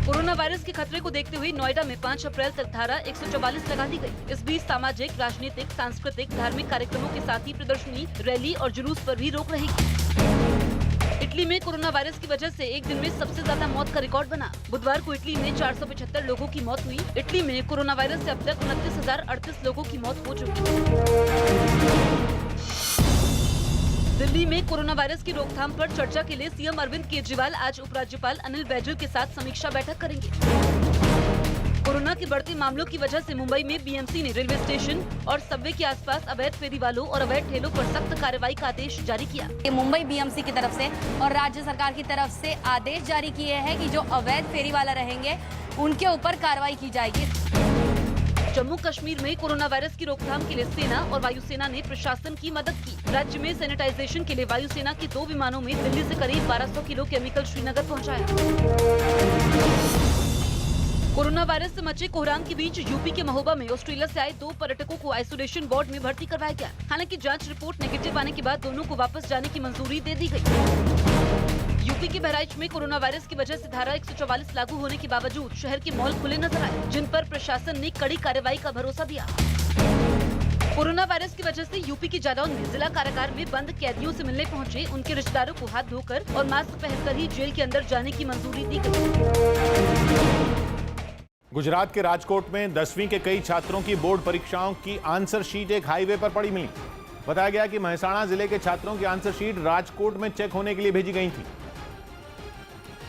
कोरोना वायरस के खतरे को देखते हुए नोएडा में 5 अप्रैल तक धारा 144 लगा दी गई। इस बीच सामाजिक, राजनीतिक, सांस्कृतिक, धार्मिक कार्यक्रमों के साथ ही प्रदर्शनी, रैली और जुलूस पर भी रोक रहेगी। इटली में कोरोना वायरस की वजह से एक दिन में सबसे ज्यादा मौत का रिकॉर्ड बना। बुधवार को इटली में 475 लोगों की मौत हुई। इटली में कोरोना वायरस से अब तक 29,038 लोगों की मौत हो चुकी है। दिल्ली में कोरोना वायरस की रोकथाम पर चर्चा के लिए सीएम अरविंद केजरीवाल आज उपराज्यपाल अनिल बैजल के साथ समीक्षा बैठक करेंगे। कोरोना के बढ़ते मामलों की वजह से मुंबई में बीएमसी ने रेलवे स्टेशन और सबवे के आसपास अवैध फेरी वालों और अवैध ठेलों पर सख्त कार्रवाई का आदेश जारी किया। मुंबई बीएमसी की तरफ से और राज्य सरकार की तरफ से आदेश जारी किए हैं कि जो अवैध फेरी वाला रहेंगे उनके ऊपर कार्रवाई की जाएगी। जम्मू कश्मीर में कोरोना वायरस की रोकथाम के लिए सेना और वायुसेना ने प्रशासन की मदद की। राज्य में सैनिटाइजेशन के लिए वायुसेना के 2 विमानों में दिल्ली से करीब 1200 किलो केमिकल श्रीनगर पहुंचाया। कोरोना वायरस से मचे कोहराम के बीच यूपी के महोबा में ऑस्ट्रेलिया से आए 2 पर्यटकों को आइसोलेशन वार्ड में भर्ती करवाया गया। हालांकि जांच रिपोर्ट नेगेटिव आने के बाद दोनों को वापस जाने की मंजूरी दे दी गई। यूपी के बहराइच में कोरोना वायरस की वजह से धारा 144 लागू होने के बावजूद शहर के मॉल खुले नजर आए, जिन पर प्रशासन ने कड़ी कार्रवाई का भरोसा दिया। कोरोना वायरस की वजह से यूपी के जालौन में जिला कारागार में बंद कैदियों से मिलने पहुंचे उनके रिश्तेदारों को हाथ धोकर और मास्क पहनकर ही जेल के अंदर जाने की मंजूरी दी गई। गुजरात के राजकोट में 10वीं के कई छात्रों की बोर्ड परीक्षाओं की आंसर शीट एक हाईवे पर पड़ी मिली। बताया गया कि महसाणा जिले के छात्रों की आंसर शीट राजकोट में चेक होने के लिए भेजी गई थी,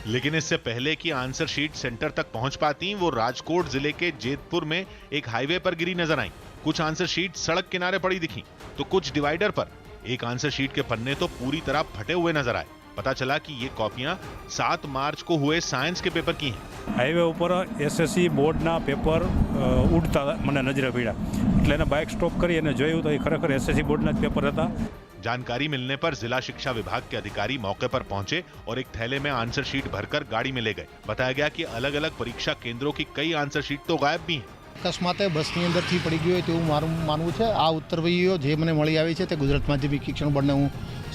लेकिन इससे पहले कि आंसर शीट सेंटर तक पहुंच पाती वो राजकोट जिले के जेतपुर में एक हाईवे पर गिरी नजर आई। कुछ आंसर शीट सड़क किनारे पड़ी दिखी तो कुछ डिवाइडर पर। एक आंसर शीट के पन्ने तो पूरी तरह फटे हुए नजर आए। पता चला कि ये कॉपियां 7 मार्च को हुए साइंस के पेपर की हैं। हाईवे ऊपर एसएससी बोर्डना पेपर उड़ता મને નજરે પડ્યા એટલે એને બાઇક સ્ટોપ કરી અને જોયું તો એ ખરેખર એસએસसी બોર્ડના જ પેપર હતા। जानकारी मिलने पर जिला शिक्षा विभाग के अधिकारी मौके पर पहुंचे और एक थैले में आंसर शीट भरकर गाड़ी में ले गए। बताया गया कि अलग अलग परीक्षा केंद्रों की कई आंसर शीट तो गायब भी हैं। અકસ્માતે બસની અંદરથી પડી ગયો તેવું મારું માનવું છે। આ ઉત્તરવહીઓ જે મને મળી આવી છે તે ગુજરાત માધ્યમિક શિક્ષણ બોર્ડને હું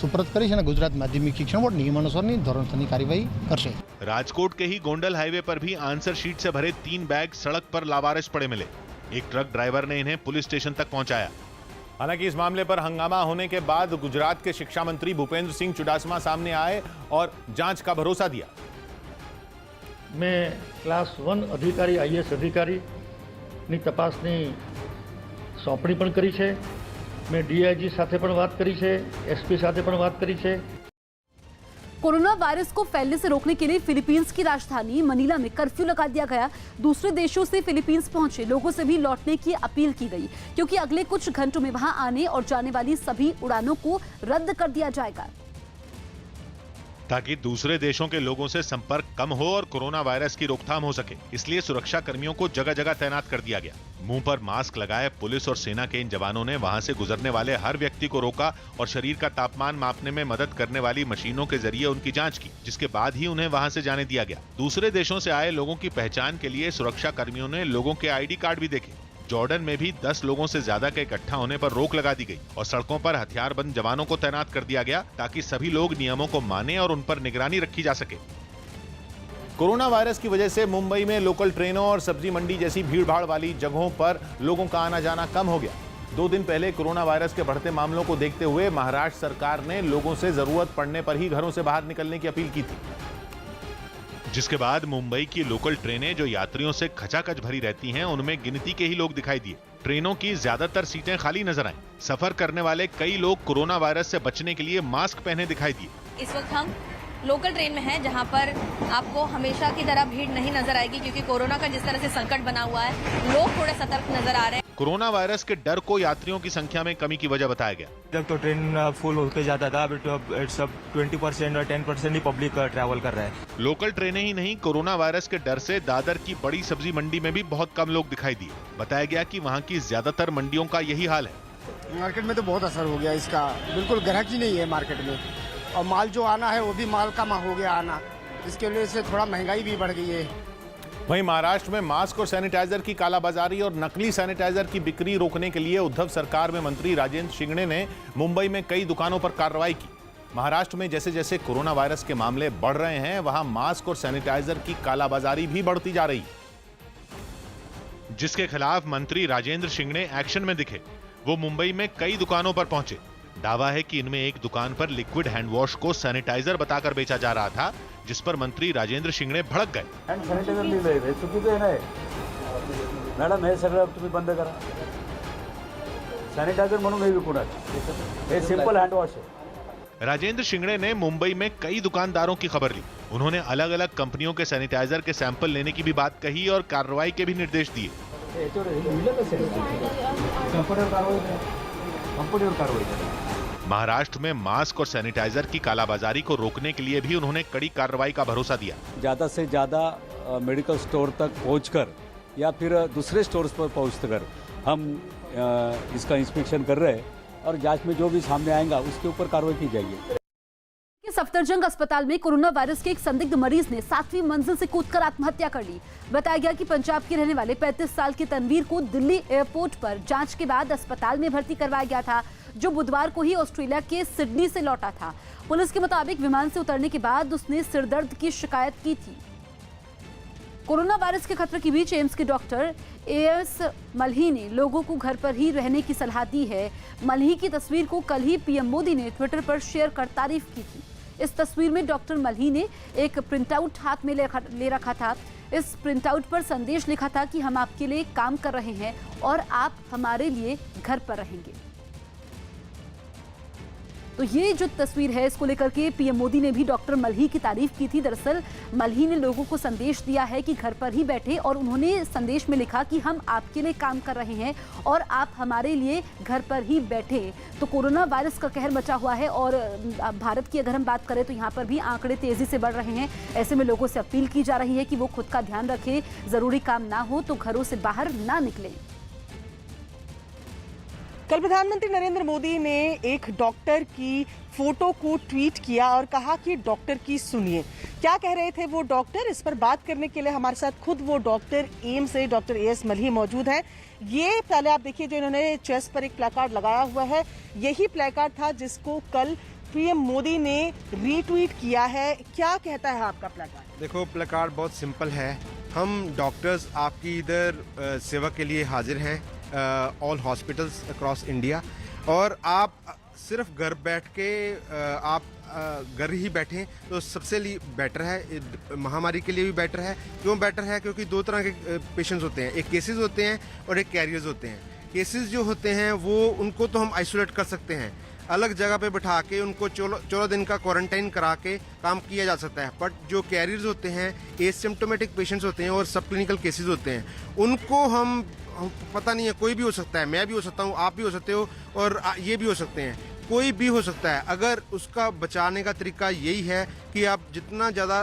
સુપરત કરીશ અને ગુજરાત માધ્યમિક શિક્ષણ બોર્ડ નિયમાનુસારની ધોરણસરની કાર્યવાહી કરશે। राजकोट के ही गोंडल हाईवे पर भी आंसर शीट से भरे 3 बैग सड़क पर लावारिस पड़े मिले। एक ट्रक ड्राइवर ने इन्हें पुलिस स्टेशन तक पहुंचाया। हालांकि इस मामले पर हंगामा होने के बाद गुजरात के शिक्षा मंत्री भूपेंद्र सिंह चुडासमा सामने आए और जांच का भरोसा दिया। मैं क्लास 1 अधिकारी आईएएस अधिकारी ની તપાસની સોંપણી પણ કરી છે। મેં ડીઆઈજી સાથે પણ વાત કરી છે, એસપી સાથે પણ વાત કરી છે। कोरोना वायरस को फैलने से रोकने के लिए फिलीपींस की राजधानी मनीला में कर्फ्यू लगा दिया गया। दूसरे देशों से फिलीपींस पहुंचे लोगों से भी लौटने की अपील की गई, क्योंकि अगले कुछ घंटों में वहां आने और जाने वाली सभी उड़ानों को रद्द कर दिया जाएगा, ताकि दूसरे देशों के लोगों से संपर्क कम हो और कोरोना वायरस की रोकथाम हो सके। इसलिए सुरक्षा कर्मियों को जगह जगह तैनात कर दिया गया। मुंह पर मास्क लगाए पुलिस और सेना के इन जवानों ने वहां से गुजरने वाले हर व्यक्ति को रोका और शरीर का तापमान मापने में मदद करने वाली मशीनों के जरिए उनकी जांच की, जिसके बाद ही उन्हें वहां से जाने दिया गया। दूसरे देशों से आए लोगों की पहचान के लिए सुरक्षा कर्मियों ने लोगों के आईडी कार्ड भी देखे। जॉर्डन में भी 10 लोगों से ज्यादा के इकट्ठा होने पर रोक लगा दी गई और सड़कों पर हथियारबंद जवानों को तैनात कर दिया गया, ताकि सभी लोग नियमों को माने और उन पर निगरानी रखी जा सके। कोरोना वायरस की वजह से मुंबई में लोकल ट्रेनों और सब्जी मंडी जैसी भीड़भाड़ वाली जगहों पर लोगों का आना जाना कम हो गया। 2 दिन पहले कोरोना वायरस के बढ़ते मामलों को देखते हुए महाराष्ट्र सरकार ने लोगों से जरूरत पड़ने पर ही घरों से बाहर निकलने की अपील की थी, जिसके बाद मुंबई की लोकल ट्रेनें जो यात्रियों से खचाखच भरी रहती हैं, उनमें गिनती के ही लोग दिखाई दिए। ट्रेनों की ज्यादातर सीटें खाली नजर आईं। सफर करने वाले कई लोग कोरोना वायरस से बचने के लिए मास्क पहने दिखाई दिए। इस वक्त हम लोकल ट्रेन में हैं, जहां पर आपको हमेशा की तरह भीड़ नहीं नजर आएगी, क्योंकि कोरोना का जिस तरह से संकट बना हुआ है, लोग थोड़े सतर्क नजर आ रहे हैं। कोरोना वायरस के डर को यात्रियों की संख्या में कमी की वजह बताया गया। जब तो ट्रेन फुल होके जाता था, अब सब 20% और 10% ही पब्लिक ट्रैवल कर रहा है। लोकल ट्रेनें ही नहीं, कोरोना वायरस के डर से दादर की बड़ी सब्जी मंडी में भी बहुत कम लोग दिखाई दिए। बताया गया कि वहां की ज्यादातर मंडियों का यही हाल है। मार्केट में तो बहुत असर हो गया इसका, बिल्कुल ग्राहक ही नहीं है मार्केट में, और माल जो आना है वो भी माल कम हो गया आना, इसके वजह से थोड़ा महंगाई भी बढ़ गई है। वहीं महाराष्ट्र में मास्क और सैनिटाइजर की कालाबाजारी और नकली सैनिटाइजर की बिक्री रोकने के लिए उद्धव सरकार में मंत्री राजेंद्र शिंगणे ने मुंबई में कई दुकानों पर कार्रवाई की। महाराष्ट्र में जैसे जैसे कोरोना वायरस के मामले बढ़ रहे हैं, वहां मास्क और सैनिटाइजर की कालाबाजारी भी बढ़ती जा रही, जिसके खिलाफ मंत्री राजेंद्र शिंगणे एक्शन में दिखे। वो मुंबई में कई दुकानों पर पहुंचे। दावा है कि इनमें एक दुकान पर लिक्विड हैंड वॉश को सैनिटाइजर बताकर बेचा जा रहा था, जिस पर मंत्री राजेंद्र शिंगणे भड़क गए। हँड सॅनिटायझर लिहिलंय, हे चुकीचं आहे ना मॅडम, हे सगळं तुम्ही बंद करा। सॅनिटायझर म्हणून हे विकू नका, हे सिंपल हँड वॉश है। राजेंद्र शिंगणे ने मुंबई में कई दुकानदारों की खबर ली। उन्होंने अलग अलग कंपनियों के सैनिटाइजर के सैंपल लेने की भी बात कही और कार्रवाई के भी निर्देश दिए। महाराष्ट्र में मास्क और सैनिटाइजर की कालाबाजारी को रोकने के लिए भी उन्होंने कड़ी कार्रवाई का भरोसा दिया। ज़्यादा से ज़्यादा मेडिकल स्टोर तक पहुंचकर या फिर दूसरे स्टोर्स पर पहुंचकर हम इसका इंस्पेक्शन कर रहे हैं और जांच में जो भी सामने आएगा उसके ऊपर कार्रवाई की जाएगी। सफदरजंग अस्पताल में कोरोना वायरस के एक संदिग्ध मरीज ने 7वीं मंजिल से कूदकर आत्महत्या कर ली। बताया गया कि पंजाब के रहने वाले 35 साल के तनवीर को दिल्ली एयरपोर्ट पर जांच के बाद अस्पताल में भर्ती करवाया गया था, जो बुधवार को ही ऑस्ट्रेलिया के सिडनी से लौटा था। पुलिस के मुताबिक विमान से उतरने के बाद उसने सिरदर्द की शिकायत की थी। कोरोना वायरस के खतरे के बीच एम्स के डॉक्टर एएस मल्ही ने लोगों को घर पर ही रहने की सलाह दी है। मल्ही की तस्वीर को कल ही पीएम मोदी ने ट्विटर पर शेयर कर तारीफ की थी। इस तस्वीर में डॉक्टर मल्ही ने एक प्रिंटआउट हाथ में ले रखा था। इस प्रिंटआउट पर संदेश लिखा था कि हम आपके लिए काम कर रहे हैं और आप हमारे लिए घर पर रहेंगे। तो ये जो तस्वीर है, इसको लेकर के पीएम मोदी ने भी डॉक्टर मल्ही की तारीफ की थी। दरअसल मल्ही ने लोगों को संदेश दिया है कि घर पर ही बैठे, और उन्होंने संदेश में लिखा कि हम आपके लिए काम कर रहे हैं और आप हमारे लिए घर पर ही बैठे। तो कोरोना वायरस का कहर मचा हुआ है और भारत की अगर हम बात करें तो यहाँ पर भी आंकड़े तेजी से बढ़ रहे हैं। ऐसे में लोगों से अपील की जा रही है कि वो खुद का ध्यान रखें, जरूरी काम ना हो तो घरों से बाहर ना निकलें। कल प्रधानमंत्री नरेंद्र मोदी ने एक डॉक्टर की फोटो को ट्वीट किया और कहा कि डॉक्टर की सुनिए। क्या कह रहे थे वो डॉक्टर, इस पर बात करने के लिए हमारे साथ खुद वो डॉक्टर एम्स से डॉक्टर एएस मल्ही मौजूद हैं। ये पहले आप देखिए, जो इन्होंने चेस्ट पर एक प्लेकार्ड लगाया हुआ है, यही प्लेकार्ड था जिसको कल पीएम मोदी ने रीट्वीट किया है। क्या कहता है आपका प्लेकार्ड? देखो, प्लेकार्ड बहुत सिंपल है। हम डॉक्टर्स आपकी इधर सेवा के लिए हाजिर हैं, ऑल हॉस्पिटल्स अक्रॉस इंडिया, और आप सिर्फ घर बैठ के आप घर ही बैठें तो सबसे बेटर है। महामारी के लिए भी बेटर है। क्यों बेटर है? क्योंकि दो तरह के पेशेंट्स होते हैं, एक केसेस होते हैं और एक कैरियर्स होते हैं। केसेस जो होते हैं वो उनको तो हम आइसोलेट कर सकते हैं, अलग जगह पे बिठा के उनको 14 दिन का क्वारंटाइन करा के काम किया जा सकता है। बट जो कैरियर्स होते हैं, एसिम्प्टोमेटिक पेशेंट्स होते हैं और सब क्लिनिकल केसेस होते हैं, उनको हम पता नहीं है, कोई भी हो सकता है, मैं भी हो सकता हूँ, आप भी हो सकते हो और ये भी हो सकते हैं, कोई भी हो सकता है। अगर उसका बचाने का तरीका यही है कि आप जितना ज़्यादा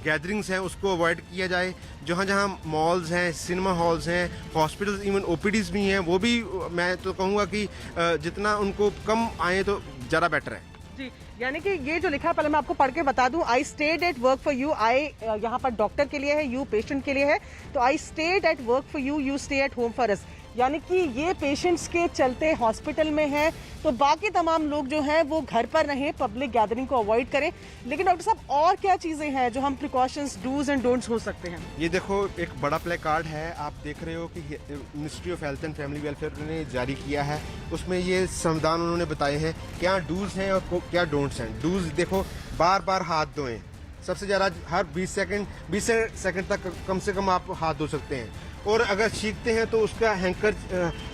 गैदरिंग्स हैं उसको अवॉइड किया जाए। जहाँ जहाँ मॉल्स हैं, सिनेमा हॉल्स हैं, हॉस्पिटल्स, इवन ओपीडीज भी हैं, वो भी मैं तो कहूँगा कि जितना उनको कम आए तो ज़्यादा बेटर है। जी, यानी कि ये जो लिखा है, पहले मैं आपको पढ़ के बता दूं। I stayed at work for you, I यहाँ पर डॉक्टर के लिए है, यू पेशेंट के लिए है। तो आई stayed at work for you, you stay at home for us. यानी कि ये पेशेंट्स के चलते हॉस्पिटल में हैं, तो बाकी तमाम लोग जो हैं वो घर पर रहें, पब्लिक गैदरिंग को अवॉइड करें। लेकिन डॉक्टर साहब, और क्या चीज़ें हैं जो हम प्रिकॉशंस, डूज एंड डोंट्स हो सकते हैं? ये देखो, एक बड़ा प्ले कार्ड है, आप देख रहे हो कि ministry of health and family welfare ने जारी किया है। उसमें ये संविधान उन्होंने बताए हैं क्या डूज हैं और क्या डोंट्स हैं। डूज देखो, बार बार हाथ धोएं, सबसे ज़्यादा हर 20 सेकंड तक कम से कम आप हाथ धो सकते हैं। और अगर छींकते हैं तो उसका हैंकर,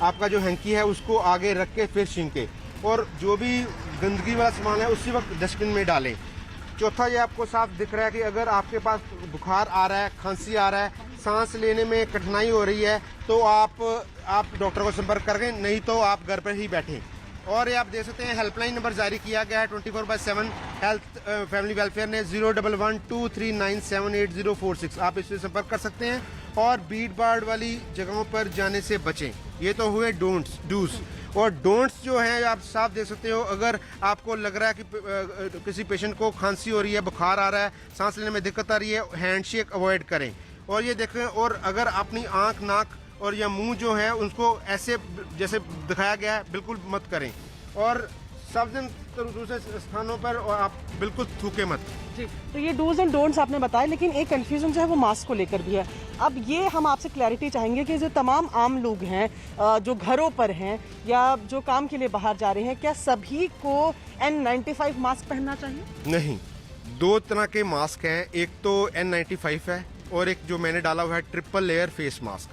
आपका जो हैंकी है उसको आगे रख के फिर छींके, और जो भी गंदगी वाला सामान है उसी वक्त डस्टबिन में डालें। चौथा, ये आपको साफ दिख रहा है कि अगर आपके पास बुखार आ रहा है, खांसी आ रहा है, सांस लेने में कठिनाई हो रही है तो आप डॉक्टर को संपर्क करें, नहीं तो आप घर पर ही बैठें। और ये आप देख सकते हैं हेल्पलाइन नंबर जारी किया गया है 24/7 हेल्थ फैमिली वेलफेयर ने 011239788046। आप इससे संपर्क कर सकते हैं और भीड़ भाड़ वाली जगहों पर जाने से बचें। ये तो हुए डूज और डोंट्स जो हैं आप साफ देख सकते हो। अगर आपको लग रहा है कि किसी पेशेंट को खांसी हो रही है, बुखार आ रहा है, सांस लेने में दिक्कत आ रही है, हैंडशेक अवॉइड करें। और ये देखें, और अगर अपनी आँख, नाक और या मुंह जो है उसको ऐसे जैसे दिखाया गया है बिल्कुल मत करें। और सार्वजनिक दूसरे स्थानों पर आप बिल्कुल थूके मत। जी, तो ये डूज एंड डोंट्स आपने बताया, लेकिन एक कंफ्यूजन जो है वो मास्क को लेकर भी है। अब ये हम आपसे क्लैरिटी चाहेंगे कि जो तमाम आम लोग हैं जो घरों पर हैं या जो काम के लिए बाहर जा रहे हैं, क्या सभी को N95 मास्क पहनना चाहिए? नहीं, दो तरह के मास्क हैं। एक तो N95 है और एक जो मैंने डाला हुआ है ट्रिपल लेयर फेस मास्क।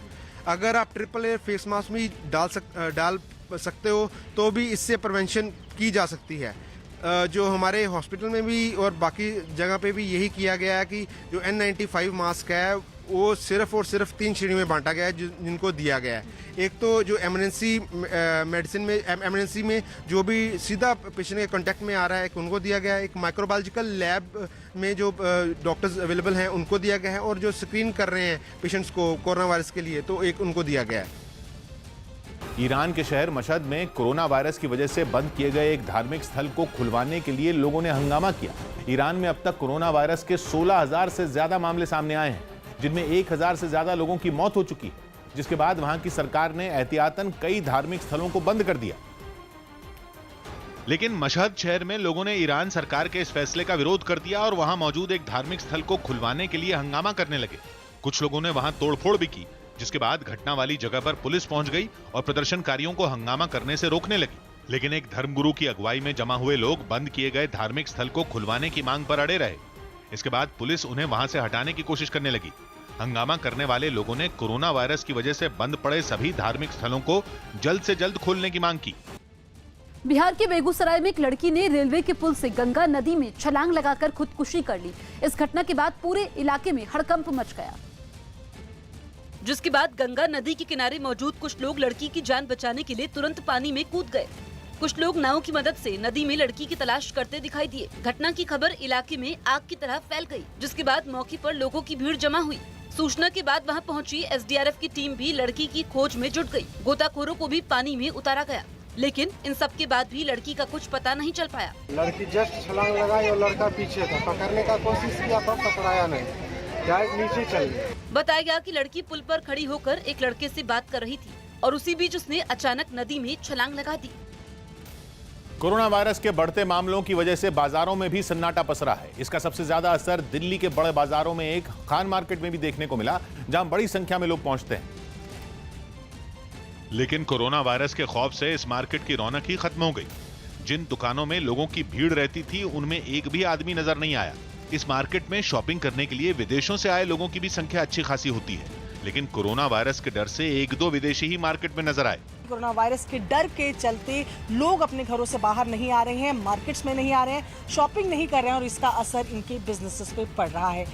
अगर आप ट्रिपल लेयर फेस मास्क भी डाल सकते हो तो भी इससे प्रिवेंशन की जा सकती है। जो हमारे हॉस्पिटल में भी और बाकी जगह पे भी यही किया गया है कि जो N95 मास्क है वो सिर्फ और सिर्फ 3 श्रेणी में बांटा गया है जिनको दिया गया है। एक तो जो एमरजेंसी मेडिसिन में एमरजेंसी में जो भी सीधा पेशेंट के कांटेक्ट में आ रहा है उनको दिया गया है। एक माइक्रोबायोलॉजिकल लैब में जो डॉक्टर्स अवेलेबल हैं उनको दिया गया है, और जो स्क्रीन कर रहे हैं पेशेंट्स को कोरोना वायरस के लिए तो एक उनको दिया गया है। ईरान के शहर मशहद में कोरोना वायरस की वजह से बंद किए गए एक धार्मिक स्थल को खुलवाने के लिए लोगों ने हंगामा किया। ईरान में अब तक कोरोना वायरस के 16,000 से ज्यादा मामले सामने आए हैं, जिनमें 1,000 से ज्यादा लोगों की मौत हो चुकी है, जिसके बाद वहां की सरकार ने एहतियातन कई धार्मिक स्थलों को बंद कर दिया। लेकिन मशहद शहर में लोगों ने ईरान सरकार के इस फैसले का विरोध कर दिया और वहां मौजूद एक धार्मिक स्थल को खुलवाने के लिए हंगामा करने लगे। कुछ लोगों ने वहां तोड़फोड़ भी की, जिसके बाद घटना वाली जगह पर पुलिस पहुंच गई और प्रदर्शनकारियों को हंगामा करने से रोकने लगी। लेकिन एक धर्मगुरु की अगुवाई में जमा हुए लोग बंद किए गए धार्मिक स्थल को खुलवाने की मांग पर अड़े रहे। इसके बाद पुलिस उन्हें वहां से हटाने की कोशिश करने लगी। हंगामा करने वाले लोगों ने कोरोना वायरस की वजह से बंद पड़े सभी धार्मिक स्थलों को जल्द से जल्द खोलने की मांग की। बिहार के बेगूसराय में एक लड़की ने रेलवे के पुल से गंगा नदी में छलांग लगाकर खुदकुशी कर ली। इस घटना के बाद पूरे इलाके में हड़कंप मच गया, जिसके बाद गंगा नदी के किनारे मौजूद कुछ लोग लड़की की जान बचाने के लिए तुरंत पानी में कूद गए। कुछ लोग नाव की मदद से नदी में लड़की की तलाश करते दिखाई दिए। घटना की खबर इलाके में आग की तरह फैल गई, जिसके बाद मौके पर लोगों की भीड़ जमा हुई। सूचना के बाद वहां पहुंची SDRF की टीम भी लड़की की खोज में जुट गई। गोताखोरों को भी पानी में उतारा गया, लेकिन इन सब के बाद भी लड़की का कुछ पता नहीं चल पाया। लड़की जस्ट छलांग लगाई और लड़का पीछे था, पकड़ने का कोशिश किया पर पकड़ाया नहीं, डायरेक्ट नीचे चल गई। बताया गया कि लड़की पुल पर खड़ी होकर एक लड़के से बात कर रही थी और उसी बीच उसने अचानक नदी में छलांग लगा दी। कोरोना वायरस के बढ़ते मामलों की वजह से बाजारों में भी सन्नाटा पसरा है। इसका सबसे ज्यादा असर दिल्ली के बड़े बाजारों में एक खान मार्केट में भी देखने को मिला, जहां बड़ी संख्या में लोग पहुंचते हैं। लेकिन कोरोना वायरस के खौफ से इस मार्केट की रौनक ही खत्म हो गई। जिन दुकानों में लोगों की भीड़ रहती थी उनमें एक भी आदमी नजर नहीं आया। इस मार्केट में शॉपिंग करने के लिए विदेशों से आए लोगों की भी संख्या अच्छी खासी होती है, लेकिन कोरोना वायरस के डर से 1-2 विदेशी ही मार्केट में नजर आए। कोरोना वायरस के डर के चलते लोग अपने घरों से बाहर नहीं आ रहे हैं, मार्केट्स में नहीं आ रहे हैं, शॉपिंग नहीं कर रहे हैं और इसका असर इनके बिजनेसेस पे पड़ रहा है।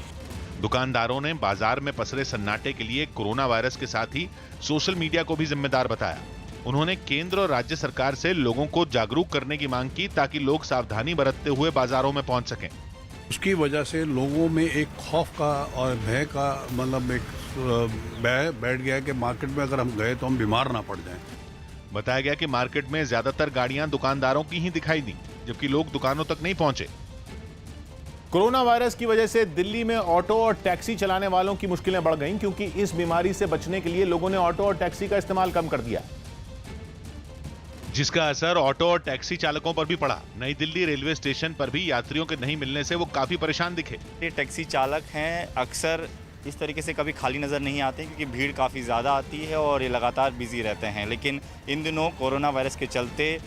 दुकानदारों ने बाजार में पसरे सन्नाटे के लिए कोरोना वायरस के साथ ही सोशल मीडिया को भी जिम्मेदार बताया। उन्होंने केंद्र और राज्य सरकार से लोगों को जागरूक करने की मांग की, ताकि लोग सावधानी बरतते हुए बाजारों में पहुंच सकें। उसकी वजह से लोगों में एक खौफ का और भय का मतलब एक बैठ गया कि मार्केट में अगर हम गए तो हम बीमार ना पड़ जाएं। बताया गया कि मार्केट में ज्यादातर गाड़ियां दुकानदारों की ही दिखाई दी, जबकि लोग दुकानों तक नहीं पहुंचे। कोरोना वायरस की वजह से दिल्ली में ऑटो और टैक्सी चलाने वालों की मुश्किलें बढ़ गईं, क्योंकि इस बीमारी से बचने के लिए लोगों ने ऑटो और टैक्सी का इस्तेमाल कम कर दिया, जिसका असर ऑटो और टैक्सी चालकों पर भी पड़ा। नई दिल्ली रेलवे स्टेशन पर भी यात्रियों के नहीं मिलने से वो काफी परेशान दिखे। ये टैक्सी चालक हैं, अक्सर इस तरीके से कभी खाली नज़र नहीं आते, क्योंकि भीड़ काफ़ी ज़्यादा आती है और ये लगातार बिजी रहते हैं। लेकिन इन दिनों कोरोना वायरस के चलते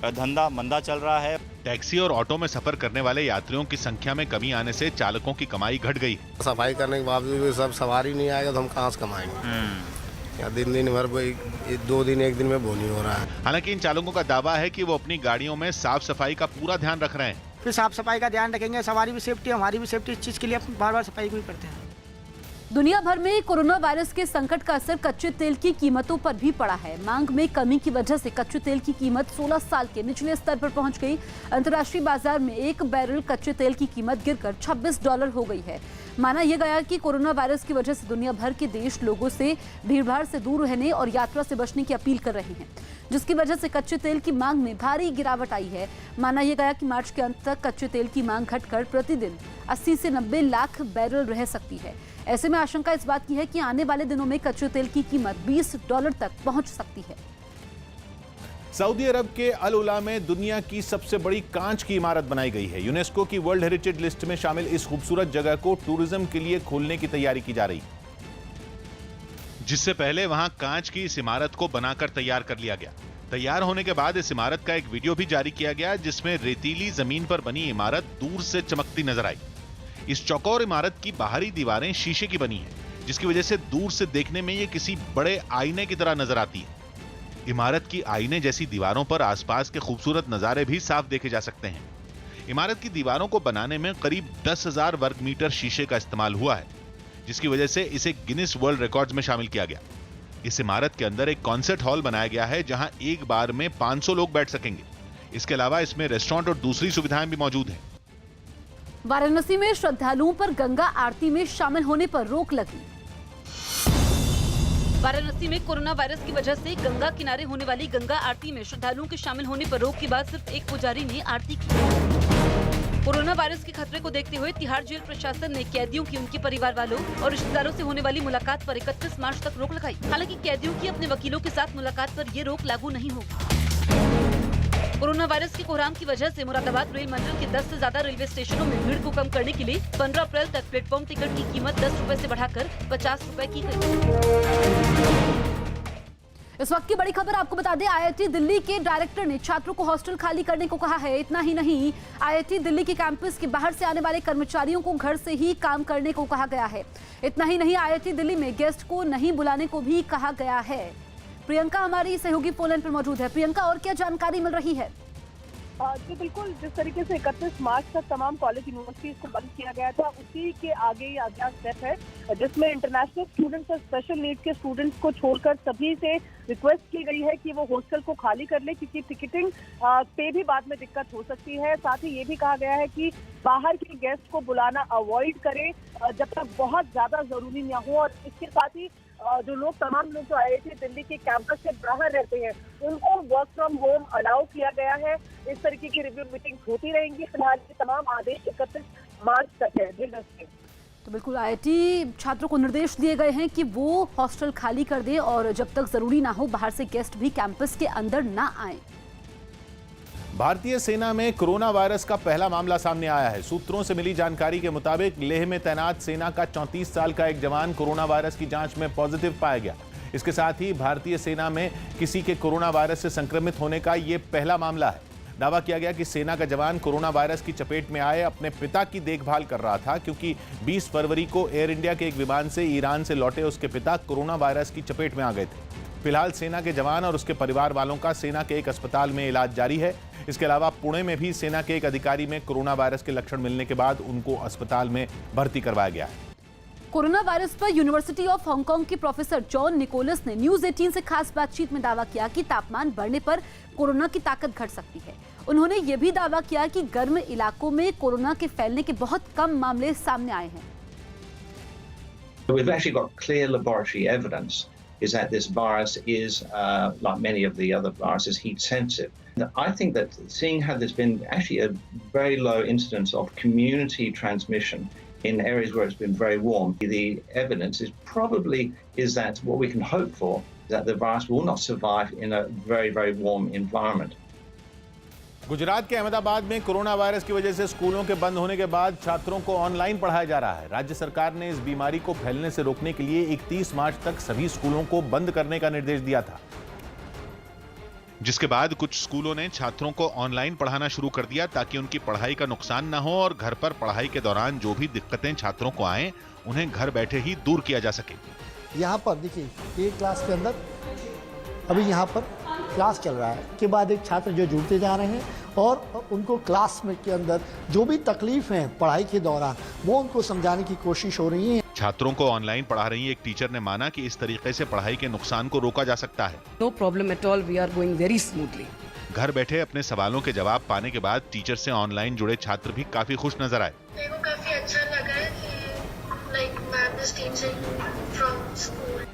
धंधा मंदा चल रहा है। टैक्सी और ऑटो में सफर करने वाले यात्रियों की संख्या में कमी आने से चालकों की कमाई घट गई। सफाई करने के बावजूद भी सब सवारी नहीं आएगा तो हम कहाँ से कमाएंगे? या दिन भर 2 दिन 1 दिन में बोनी हो रहा है। हालांकि इन चालकों का दावा है कि वो अपनी गाड़ियों में साफ सफाई का पूरा ध्यान रख रहे हैं। फिर साफ सफाई का ध्यान रखेंगे, सवारी भी सेफ्टी, हमारी भी सेफ्टी, इस चीज़ के लिए बार बार सफाई भी करते हैं। दुनिया भर में कोरोना वायरस के संकट का असर कच्चे तेल की कीमतों पर भी पड़ा है। मांग में कमी की वजह से कच्चे तेल की कीमत 16 साल के निचले स्तर पर पहुंच गई। अंतर्राष्ट्रीय बाजार में एक बैरल कच्चे तेल की कीमत गिरकर $26 हो गई है। माना यह गया कि कोरोना वायरस की वजह से दुनिया भर के देश लोगों से भीड़भाड़ से दूर रहने और यात्रा से बचने की अपील कर रहे हैं, जिसकी वजह से कच्चे तेल की मांग में भारी गिरावट आई है। माना यह गया कि मार्च के अंत तक कच्चे तेल की मांग घटकर प्रतिदिन 80 से 90 लाख बैरल रह सकती है। ऐसे में आशंका इस बात की है कि आने वाले दिनों में कच्चे तेल की कीमत $20 तक पहुंच सकती है। सऊदी अरब के अल उला में दुनिया की सबसे बड़ी कांच की इमारत बनाई गई है। यूनेस्को की वर्ल्ड हेरिटेज लिस्ट में शामिल इस खूबसूरत जगह को टूरिज्म के लिए खोलने की तैयारी की जा रही है, जिससे पहले वहां कांच की इस इमारत को बनाकर तैयार कर लिया गया। तैयार होने के बाद इस इमारत का एक वीडियो भी जारी किया गया, जिसमें रेतीली जमीन पर बनी इमारत दूर से चमकती नजर आई। इस चौकोर इमारत की बाहरी दीवारें शीशे की बनी है, जिसकी वजह से दूर से देखने में ये किसी बड़े आईने की तरह नजर आती है। इमारत की आईने जैसी दीवारों पर आसपास के खूबसूरत नजारे भी साफ देखे जा सकते हैं। इमारत की दीवारों को बनाने में करीब 10,000 वर्ग मीटर शीशे का इस्तेमाल हुआ है, जिसकी वजह से इसे गिनीज वर्ल्ड रिकॉर्ड्स में शामिल किया गया। इस इमारत के अंदर एक कॉन्सर्ट हॉल बनाया गया है, जहां एक बार में 500 लोग बैठ सकेंगे। इसके अलावा इसमें रेस्टोरेंट और दूसरी सुविधाएं भी मौजूद हैं। वाराणसी में श्रद्धालुओं पर गंगा आरती में शामिल होने पर रोक लगी। वाराणसी में कोरोना वायरस की वजह से गंगा किनारे होने वाली गंगा आरती में श्रद्धालुओं के शामिल होने पर रोक के बाद सिर्फ एक पुजारी ने आरती की। कोरोना वायरस के खतरे को देखते हुए तिहाड़ जेल प्रशासन ने कैदियों की उनके परिवार वालों और रिश्तेदारों से होने वाली मुलाकात पर 31 मार्च तक रोक लगाई। हालांकि कैदियों की अपने वकीलों के साथ मुलाकात पर ये रोक लागू नहीं होगी। कोरोना वायरस के कोहराम की वजह से मुरादाबाद रेल मंडल के 10 से ज्यादा रेलवे स्टेशनों में भीड़ को कम करने के लिए 15 अप्रैल तक प्लेटफॉर्म टिकट की कीमत 10 रुपए से बढ़ाकर 50 रुपए की गई। इस वक्त की बड़ी खबर आपको बता दें, आईआईटी दिल्ली के डायरेक्टर ने छात्रों को हॉस्टल खाली करने को कहा है। इतना ही नहीं, आईआईटी दिल्ली के कैंपस के बाहर से आने वाले कर्मचारियों को घर से ही काम करने को कहा गया है। इतना ही नहीं, आईआईटी दिल्ली में गेस्ट को नहीं बुलाने को भी कहा गया है। प्रियंका हमारी सहयोगी फोन लाइन पर मौजूद है। प्रियंका, और क्या जानकारी मिल रही है? जी बिल्कुल, जिस तरीके से 31 मार्च तक तमाम कॉलेज यूनिवर्सिटीज को बंद किया गया था, उसी के आगे ये अगला स्टेप है, जिसमें इंटरनेशनल स्टूडेंट्स और स्पेशल नीड्स के स्टूडेंट्स को छोड़कर सभी से रिक्वेस्ट की गई है कि वो हॉस्टल को खाली कर ले, क्योंकि टिकटिंग पे भी बाद में दिक्कत हो सकती है। साथ ही ये भी कहा गया है कि बाहर के गेस्ट को बुलाना अवॉइड करें जब तक बहुत ज्यादा जरूरी न हो। और इसके साथ ही जो लोग तमाम लोग जो आईआईटी दिल्ली के कैंपस से बाहर रहते हैं, उनको वर्क फ्रॉम होम अलाउ किया गया है। इस तरीके की रिव्यू मीटिंग होती रहेंगी। फिलहाल ये तमाम आदेश 31 मार्च तक है। तो बिल्कुल आईआईटी छात्रों को निर्देश दिए गए हैं कि वो हॉस्टल खाली कर दें और जब तक जरूरी ना हो बाहर से गेस्ट भी कैंपस के अंदर ना आए। भारतीय सेना में कोरोना वायरस का पहला मामला सामने आया है। सूत्रों से मिली जानकारी के मुताबिक लेह में तैनात सेना का 34 साल का एक जवान कोरोना वायरस की जांच में पॉजिटिव पाया गया। इसके साथ ही भारतीय सेना में किसी के कोरोना वायरस से संक्रमित होने का यह पहला मामला है। दावा किया गया कि सेना का जवान कोरोना वायरस की चपेट में आए अपने पिता की देखभाल कर रहा था, क्योंकि 20 फरवरी को एयर इंडिया के एक विमान से ईरान से लौटे उसके पिता कोरोना वायरस की चपेट में आ गए थे। फिलहाल सेना के जवान और उसके परिवार वालों का सेना के एक अस्पताल में इलाज जारी है। इसके अलावा पुणे में भी सेना के एक अधिकारी में कोरोना वायरस के लक्षण मिलने के बाद उनको अस्पताल में भर्ती करवाया गया है। कोरोना वायरस पर यूनिवर्सिटी ऑफ हांगकांग के प्रोफेसर जॉन निकोलस ने न्यूज 18 से खास बातचीत में दावा किया कि तापमान बढ़ने पर कोरोना की ताकत घट सकती है। उन्होंने यह भी दावा किया कि गर्म इलाकों में कोरोना के फैलने के बहुत कम मामले सामने आए हैं। We've actually got clear laboratory evidence is that this virus is, like many of the other viruses, heat sensitive. I think that seeing how there's been actually a very low incidence of community transmission in areas where it's been very warm, the evidence is probably is that what we can hope for is that the virus will not survive in a very, very warm environment. Gujarat के अहमदाबाद में corona virus की वजह से स्कूलों के बंद होने के बाद छात्रों को ऑनलाइन पढ़ाया जा रहा है। राज्य सरकार ने इस बीमारी को फैलने से रोकने के लिए 31 मार्च तक सभी स्कूलों को बंद करने का निर्देश दिया था, जिसके बाद कुछ स्कूलों ने छात्रों को ऑनलाइन पढ़ाना शुरू कर दिया ताकि उनकी पढ़ाई का नुकसान न हो और घर पर पढ़ाई के दौरान जो भी दिक्कतें छात्रों को आए उन्हें घर बैठे ही दूर किया जा सके। यहाँ पर देखिए एक क्लास के अंदर अभी यहाँ पर क्लास चल रहा है, के बाद एक छात्र जो जुड़ते जा रहे हैं और उनको क्लास में के अंदर जो भी तकलीफ है पढ़ाई के दौरान वो उनको समझाने की कोशिश हो रही है। छात्रों को ऑनलाइन पढ़ा रही एक टीचर ने माना कि इस तरीके से पढ़ाई के नुकसान को रोका जा सकता है। No problem at all. We are going very smoothly. घर बैठे अपने सवालों के जवाब पाने के बाद टीचर से ऑनलाइन जुड़े छात्र भी काफी खुश नजर आए। मेरे को काफी अच्छा लगा है कि like ma'am is teaching from school.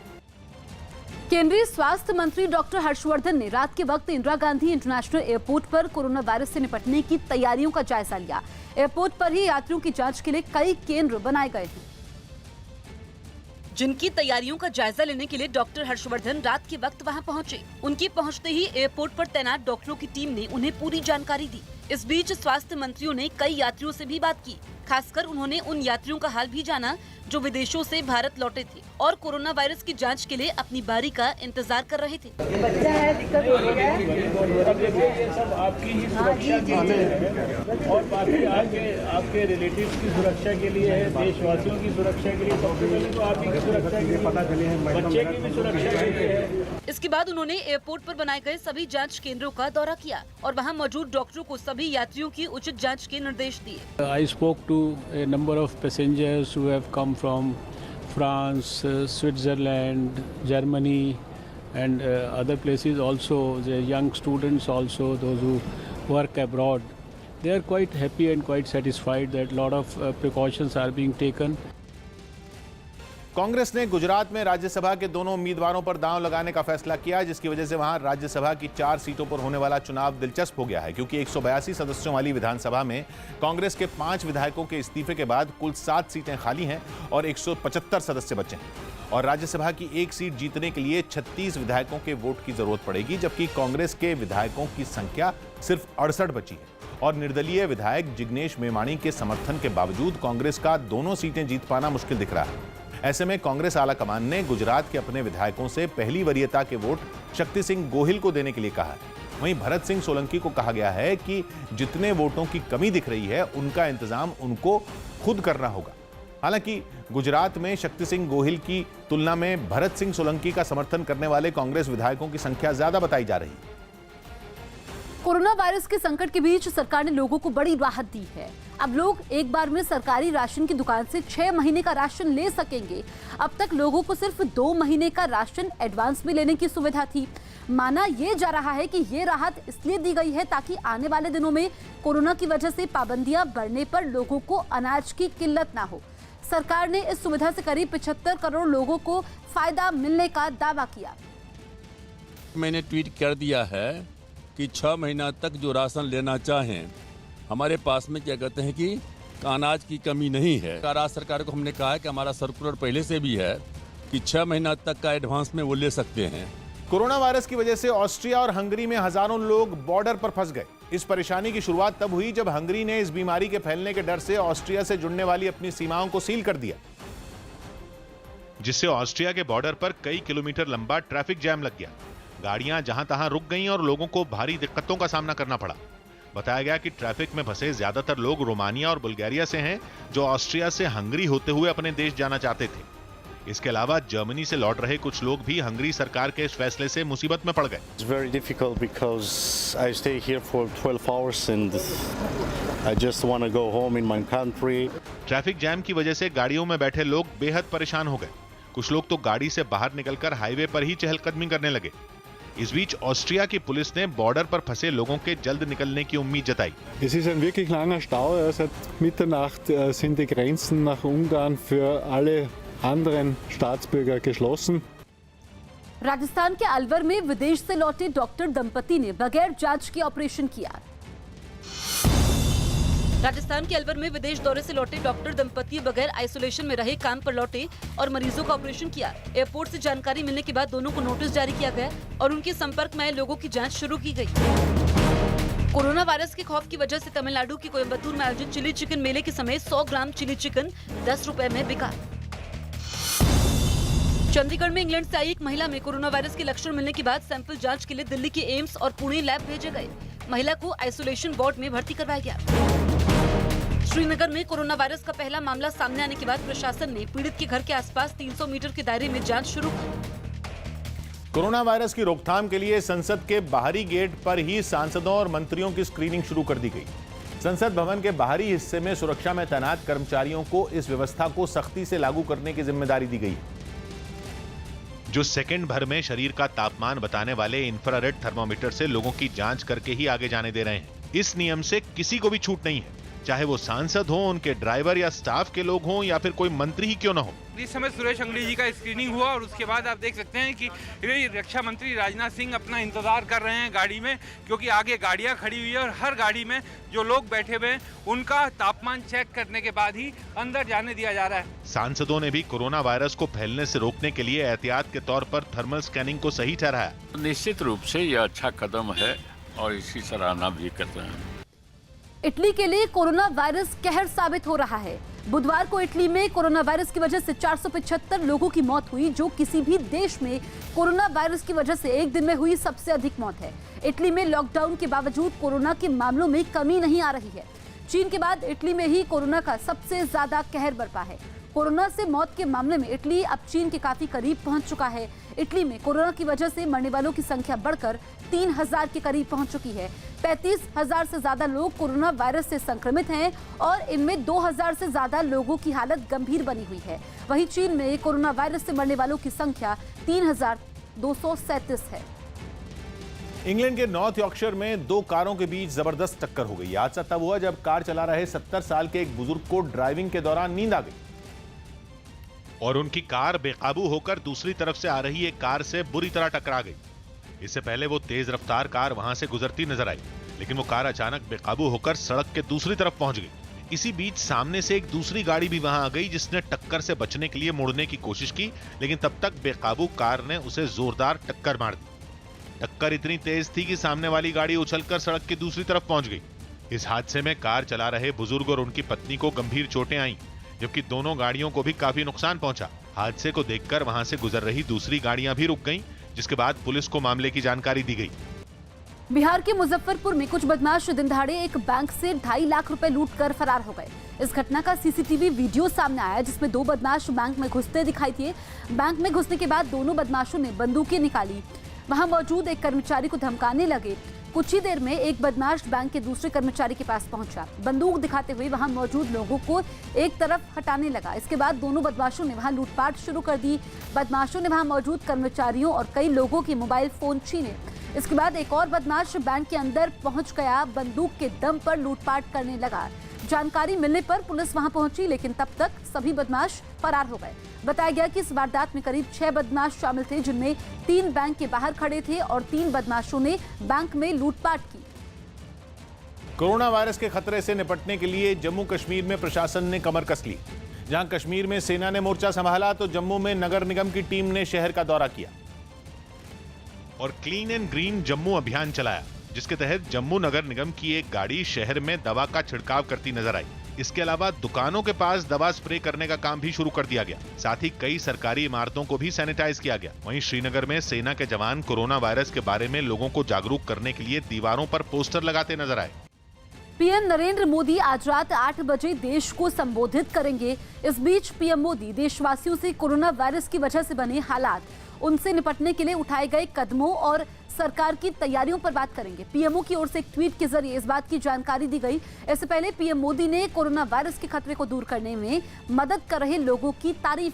केंद्रीय स्वास्थ्य मंत्री डॉक्टर हर्षवर्धन ने रात के वक्त इंदिरा गांधी इंटरनेशनल एयरपोर्ट पर कोरोना वायरस से निपटने की तैयारियों का जायजा लिया। एयरपोर्ट पर ही यात्रियों की जांच के लिए कई केंद्र बनाए गए हैं, जिनकी तैयारियों का जायजा लेने के लिए डॉक्टर हर्षवर्धन रात के वक्त वहां पहुंचे। उनके पहुंचते ही एयरपोर्ट पर तैनात डॉक्टरों की टीम ने उन्हें पूरी जानकारी दी। इस बीच स्वास्थ्य मंत्रियों ने कई यात्रियों से भी बात की। खासकर उन्होंने उन यात्रियों का हाल भी जाना जो विदेशों से भारत लौटे थे और कोरोना वायरस की जांच के लिए अपनी बारी का इंतजार कर रहे थे। बच्चा है, दिक्कत हो रही है। ये सब आपकी ही सुरक्षा के लिए है और बाकी आपके रिलेटिव्स की सुरक्षा के लिए है, देशवासियों की सुरक्षा के लिए, सबसे पहले तो आपकी सुरक्षा के लिए, पता चले बच्चे की भी सुरक्षा के लिए है। इसके बाद उन्होंने एयरपोर्ट पर बनाए गए सभी जांच केंद्रों का दौरा किया और वहां मौजूद डॉक्टरों को सभी यात्रियों की उचित जांच के निर्देश दिए। I spoke to a number of passengers who have come from France, Switzerland, Germany and other places also, the young students also, those who work abroad. They are quite happy and quite satisfied that a lot of precautions are being taken. Congress ने गुजरात में राज्यसभा के दोनों उम्मीदवारों पर दांव लगाने का फैसला किया, जिसकी वजह से वहां राज्यसभा की 4 सीटों पर होने वाला चुनाव दिलचस्प हो गया है, क्योंकि 182 सदस्यों वाली विधानसभा में कांग्रेस के 5 विधायकों के इस्तीफे के बाद कुल 7 सीटें खाली हैं और 175 सदस्य बचे हैं और राज्यसभा की 1 सीट जीतने के लिए 36 विधायकों के वोट की जरूरत पड़ेगी, जबकि कांग्रेस के विधायकों की संख्या सिर्फ 68 बची है और निर्दलीय विधायक जिग्नेश मेवाणी के समर्थन के बावजूद कांग्रेस का दोनों सीटें जीत पाना मुश्किल दिख रहा है। ऐसे में कांग्रेस आलाकमान ने गुजरात के अपने विधायकों से पहली वरीयता के वोट शक्ति सिंह गोहिल को देने के लिए कहा है। वहीं भरत सिंह सोलंकी को कहा गया है कि जितने वोटों की कमी दिख रही है उनका इंतजाम उनको खुद करना होगा। हालांकि गुजरात में शक्ति सिंह गोहिल की तुलना में भरत सिंह सोलंकी का समर्थन करने वाले कांग्रेस विधायकों की संख्या ज्यादा बताई जा रही है। कोरोना वायरस के संकट के बीच सरकार ने लोगों को बड़ी राहत दी है। अब लोग एक बार में सरकारी राशन की दुकान से 6 महीने का राशन ले सकेंगे। अब तक लोगों को सिर्फ 2 महीने का राशन एडवांस में लेने की सुविधा थी। माना यह जा रहा है कि ये राहत इसलिए दी गई है ताकि आने वाले दिनों में कोरोना की वजह से पाबंदियां बढ़ने पर लोगों को अनाज की किल्लत ना हो। सरकार ने इस सुविधा से करीब 75 करोड़ लोगों को फायदा मिलने का दावा किया। मैंने ट्वीट कर दिया है कि 6 महीना तक जो राशन लेना चाहें, हमारे पास में क्या कहते हैं कि अनाज की कमी नहीं है। राज्य सरकार को हमने कहा है कि हमारा सर्कुलर पहले से भी है कि 6 महीना तक का एडवांस में वो ले सकते हैं। कोरोना वायरस की वजह से ऑस्ट्रिया और हंगरी में हजारों लोग बॉर्डर पर फंस गए। इस परेशानी की शुरुआत तब हुई जब हंगरी ने इस बीमारी के फैलने के डर से ऑस्ट्रिया से जुड़ने वाली अपनी सीमाओं को सील कर दिया, जिससे ऑस्ट्रिया के बॉर्डर पर कई किलोमीटर लंबा ट्रैफिक जैम लग गया। गाड़ियां जहां तहां रुक गईं और लोगों को भारी दिक्कतों का सामना करना पड़ा। बताया गया कि ट्रैफिक में फंसे ज्यादातर लोग रोमानिया और बुल्गारिया से हैं, जो ऑस्ट्रिया से हंगरी होते हुए अपने देश जाना चाहते थे। इसके अलावा जर्मनी से लौट रहे कुछ लोग भी हंगरी सरकार के इस फैसले से मुसीबत में पड़ गए। It's very difficult because I stay here for 12 hours and I just want to go home in my country. Traffic jam की वजह से गाड़ियों में बैठे लोग बेहद परेशान हो गए। कुछ लोग तो गाड़ी से बाहर निकलकर हाईवे पर ही चहलकदमी करने लगे। इस बीच ऑस्ट्रिया की पुलिस ने बॉर्डर पर फंसे लोगों के जल्द निकलने की उम्मीद जताई। Es ist ein wirklich langer Stau. Seit Mitternacht sind die Grenzen nach Ungarn für alle anderen Staatsbürger geschlossen. Rajasthan के अलवर में विदेश से लौटे डॉक्टर दंपति ने बगैर जांच के ऑपरेशन किया। राजस्थान के अलवर में विदेश दौरे से लौटे डॉक्टर दंपति बगैर आइसोलेशन में रहे काम पर लौटे और मरीजों का ऑपरेशन किया। एयरपोर्ट से जानकारी मिलने के बाद दोनों को नोटिस जारी किया गया और उनके संपर्क में आए लोगों की जांच शुरू की गई। कोरोना वायरस के खौफ की वजह से तमिलनाडु की कोयम्बटूर में आयोजित चिली चिकन मेले के समय 100 ग्राम चिली चिकन 10 रुपए में बिका। चंडीगढ़ में इंग्लैंड से आई एक महिला में कोरोना वायरस के लक्षण मिलने के बाद सैंपल जांच के लिए दिल्ली के एम्स और पुणे लैब भेजे गए। महिला को आइसोलेशन वार्ड में भर्ती करवाया गया। श्रीनगर में कोरोना वायरस का पहला मामला सामने आने के बाद प्रशासन ने पीड़ित के घर के आसपास 300 मीटर के दायरे में जांच शुरू की। कोरोना वायरस की रोकथाम के लिए संसद के बाहरी गेट पर ही सांसदों और मंत्रियों की स्क्रीनिंग शुरू कर दी गई। संसद भवन के बाहरी हिस्से में सुरक्षा में तैनात कर्मचारियों को इस व्यवस्था को सख्ती से लागू करने की जिम्मेदारी दी गई है। जो सेकंड भर में शरीर का तापमान बताने वाले इंफ्रारेड थर्मोमीटर से लोगों की जांच करके ही आगे जाने दे रहे हैं। इस नियम से किसी को भी छूट नहीं है, चाहे वो सांसद हो, उनके ड्राइवर या स्टाफ के लोग हों या फिर कोई मंत्री ही क्यों ना हो। इस समय सुरेश अंगड़ी जी का स्क्रीनिंग हुआ और उसके बाद आप देख सकते हैं कि रक्षा मंत्री राजनाथ सिंह अपना इंतजार कर रहे हैं गाड़ी में, क्योंकि आगे गाड़ियां खड़ी हुई है और हर गाड़ी में जो लोग बैठे हुए हैं उनका तापमान चेक करने के बाद ही अंदर जाने दिया जा रहा है। सांसदों ने भी कोरोना वायरस को फैलने से रोकने के लिए एहतियात के तौर पर थर्मल स्कैनिंग को सही ठहराया। निश्चित रूप से यह अच्छा कदम है और इसकी सराहना भी करते हैं। इटली के लिए कोरोना वायरस कहर साबित हो रहा है। बुधवार को इटली में कोरोना वायरस की वजह से 475 लोगों की मौत हुई, जो किसी भी देश में कोरोना वायरस की वजह से एक दिन में हुई सबसे अधिक मौत है। इटली में लॉकडाउन के बावजूद कोरोना के मामलों में कमी नहीं आ रही है। चीन के बाद इटली में ही कोरोना का सबसे ज्यादा कहर बरपा है। कोरोना से मौत के मामले में इटली अब चीन के काफी करीब पहुंच चुका है। इटली में कोरोना की वजह से मरने वालों की संख्या बढ़कर 3000 के करीब पहुंच चुकी है। 35,000 से ज्यादा लोग कोरोना वायरस से संक्रमित हैं और इनमें 2000 से ज्यादा लोगों की हालत गंभीर बनी हुई है। वहीं चीन में कोरोना वायरस से मरने वालों की संख्या 3237 है। इंग्लैंड के नॉर्थ यॉर्कशायर में दो कारों के बीच जबरदस्त टक्कर हो गई। हादसा तब हुआ जब कार चला रहे 70 साल के एक बुजुर्ग को ड्राइविंग के दौरान नींद आ गई और उनकी कार बेकाबू होकर दूसरी तरफ से आ रही एक कार से बुरी तरह टकरा गई। इससे पहले वो तेज रफ्तार कार वहां से गुजरती नजर आई, लेकिन वो कार अचानक बेकाबू होकर सड़क के दूसरी तरफ पहुंच गई। इसी बीच सामने से एक दूसरी गाड़ी भी वहां आ गई, जिसने टक्कर से बचने के लिए मुड़ने की कोशिश की, लेकिन तब तक बेकाबू कार ने उसे जोरदार टक्कर मार दी। टक्कर इतनी तेज थी कि सामने वाली गाड़ी उछलकर सड़क की दूसरी तरफ पहुंच गई। इस हादसे में कार चला रहे बुजुर्ग और उनकी पत्नी को गंभीर चोटें आईं, जबकि दोनों गाड़ियों को भी काफी नुकसान पहुंचा। हादसे को देखकर वहां से गुजर रही दूसरी गाड़ियां भी रुक गईं, जिसके बाद पुलिस को मामले की जानकारी दी गई। बिहार के मुजफ्फरपुर में कुछ बदमाश दिन दहाड़े एक बैंक से 2.5 लाख रुपए लूटकर फरार हो गए। इस घटना का सीसीटीवी वीडियो सामने आया, जिसमें दो बदमाश बैंक में घुसते दिखाई दिए। बैंक में घुसने के बाद दोनों बदमाशों ने बंदूकें निकाली, वहां मौजूद एक कर्मचारी को धमकाने लगे। कुछ ही देर में एक बदमाश बैंक के दूसरे कर्मचारी के पास पहुंचा, बंदूक दिखाते हुए वहां मौजूद लोगों को एक तरफ हटाने लगा। इसके बाद दोनों बदमाशों ने वहां लूटपाट शुरू कर दी। बदमाशों ने वहां मौजूद कर्मचारियों और कई लोगों के मोबाइल फोन छीने। इसके बाद एक और बदमाश बैंक के अंदर पहुंच गया, बंदूक के दम पर लूटपाट करने लगा। जानकारी मिलने पर पुलिस वहां पहुंची, लेकिन तब तक सभी बदमाश फरार हो गए। बताया गया कि इस वारदात में करीब 6 बदमाश शामिल थे, जिनमें 3 बैंक के बाहर खड़े थे और 3 बदमाशों ने बैंक में लूटपाट की। कोरोना वायरस के खतरे से निपटने के लिए जम्मू कश्मीर में प्रशासन ने कमर कस ली। जहां कश्मीर में सेना ने मोर्चा संभाला, तो जम्मू में नगर निगम की टीम ने शहर का दौरा किया और क्लीन एंड ग्रीन जम्मू अभियान चलाया, जिसके तहत जम्मू नगर निगम की एक गाड़ी शहर में दवा का छिड़काव करती नजर आई। इसके अलावा दुकानों के पास दवा स्प्रे करने का काम भी शुरू कर दिया गया। साथ ही कई सरकारी इमारतों को भी सैनिटाइज किया गया। वहीं श्रीनगर में सेना के जवान कोरोना वायरस के बारे में लोगों को जागरूक करने के लिए दीवारों पर पोस्टर लगाते नजर आए। पीएम नरेंद्र मोदी आज रात 8 बजे देश को संबोधित करेंगे। इस बीच पीएम मोदी देशवासियों से कोरोना वायरस की वजह से बने हालात, उनसे निपटने के लिए उठाए गए कदमों और सरकार की तैयारियों पर बात करेंगे। पीएमओ की ओर से एक ट्वीट के जरिए इस बात की जानकारी दी गई। इससे पहले पीएम मोदी ने कोरोना वायरस के खतरे को दूर करने में मदद कर रहे लोगों की तारीफ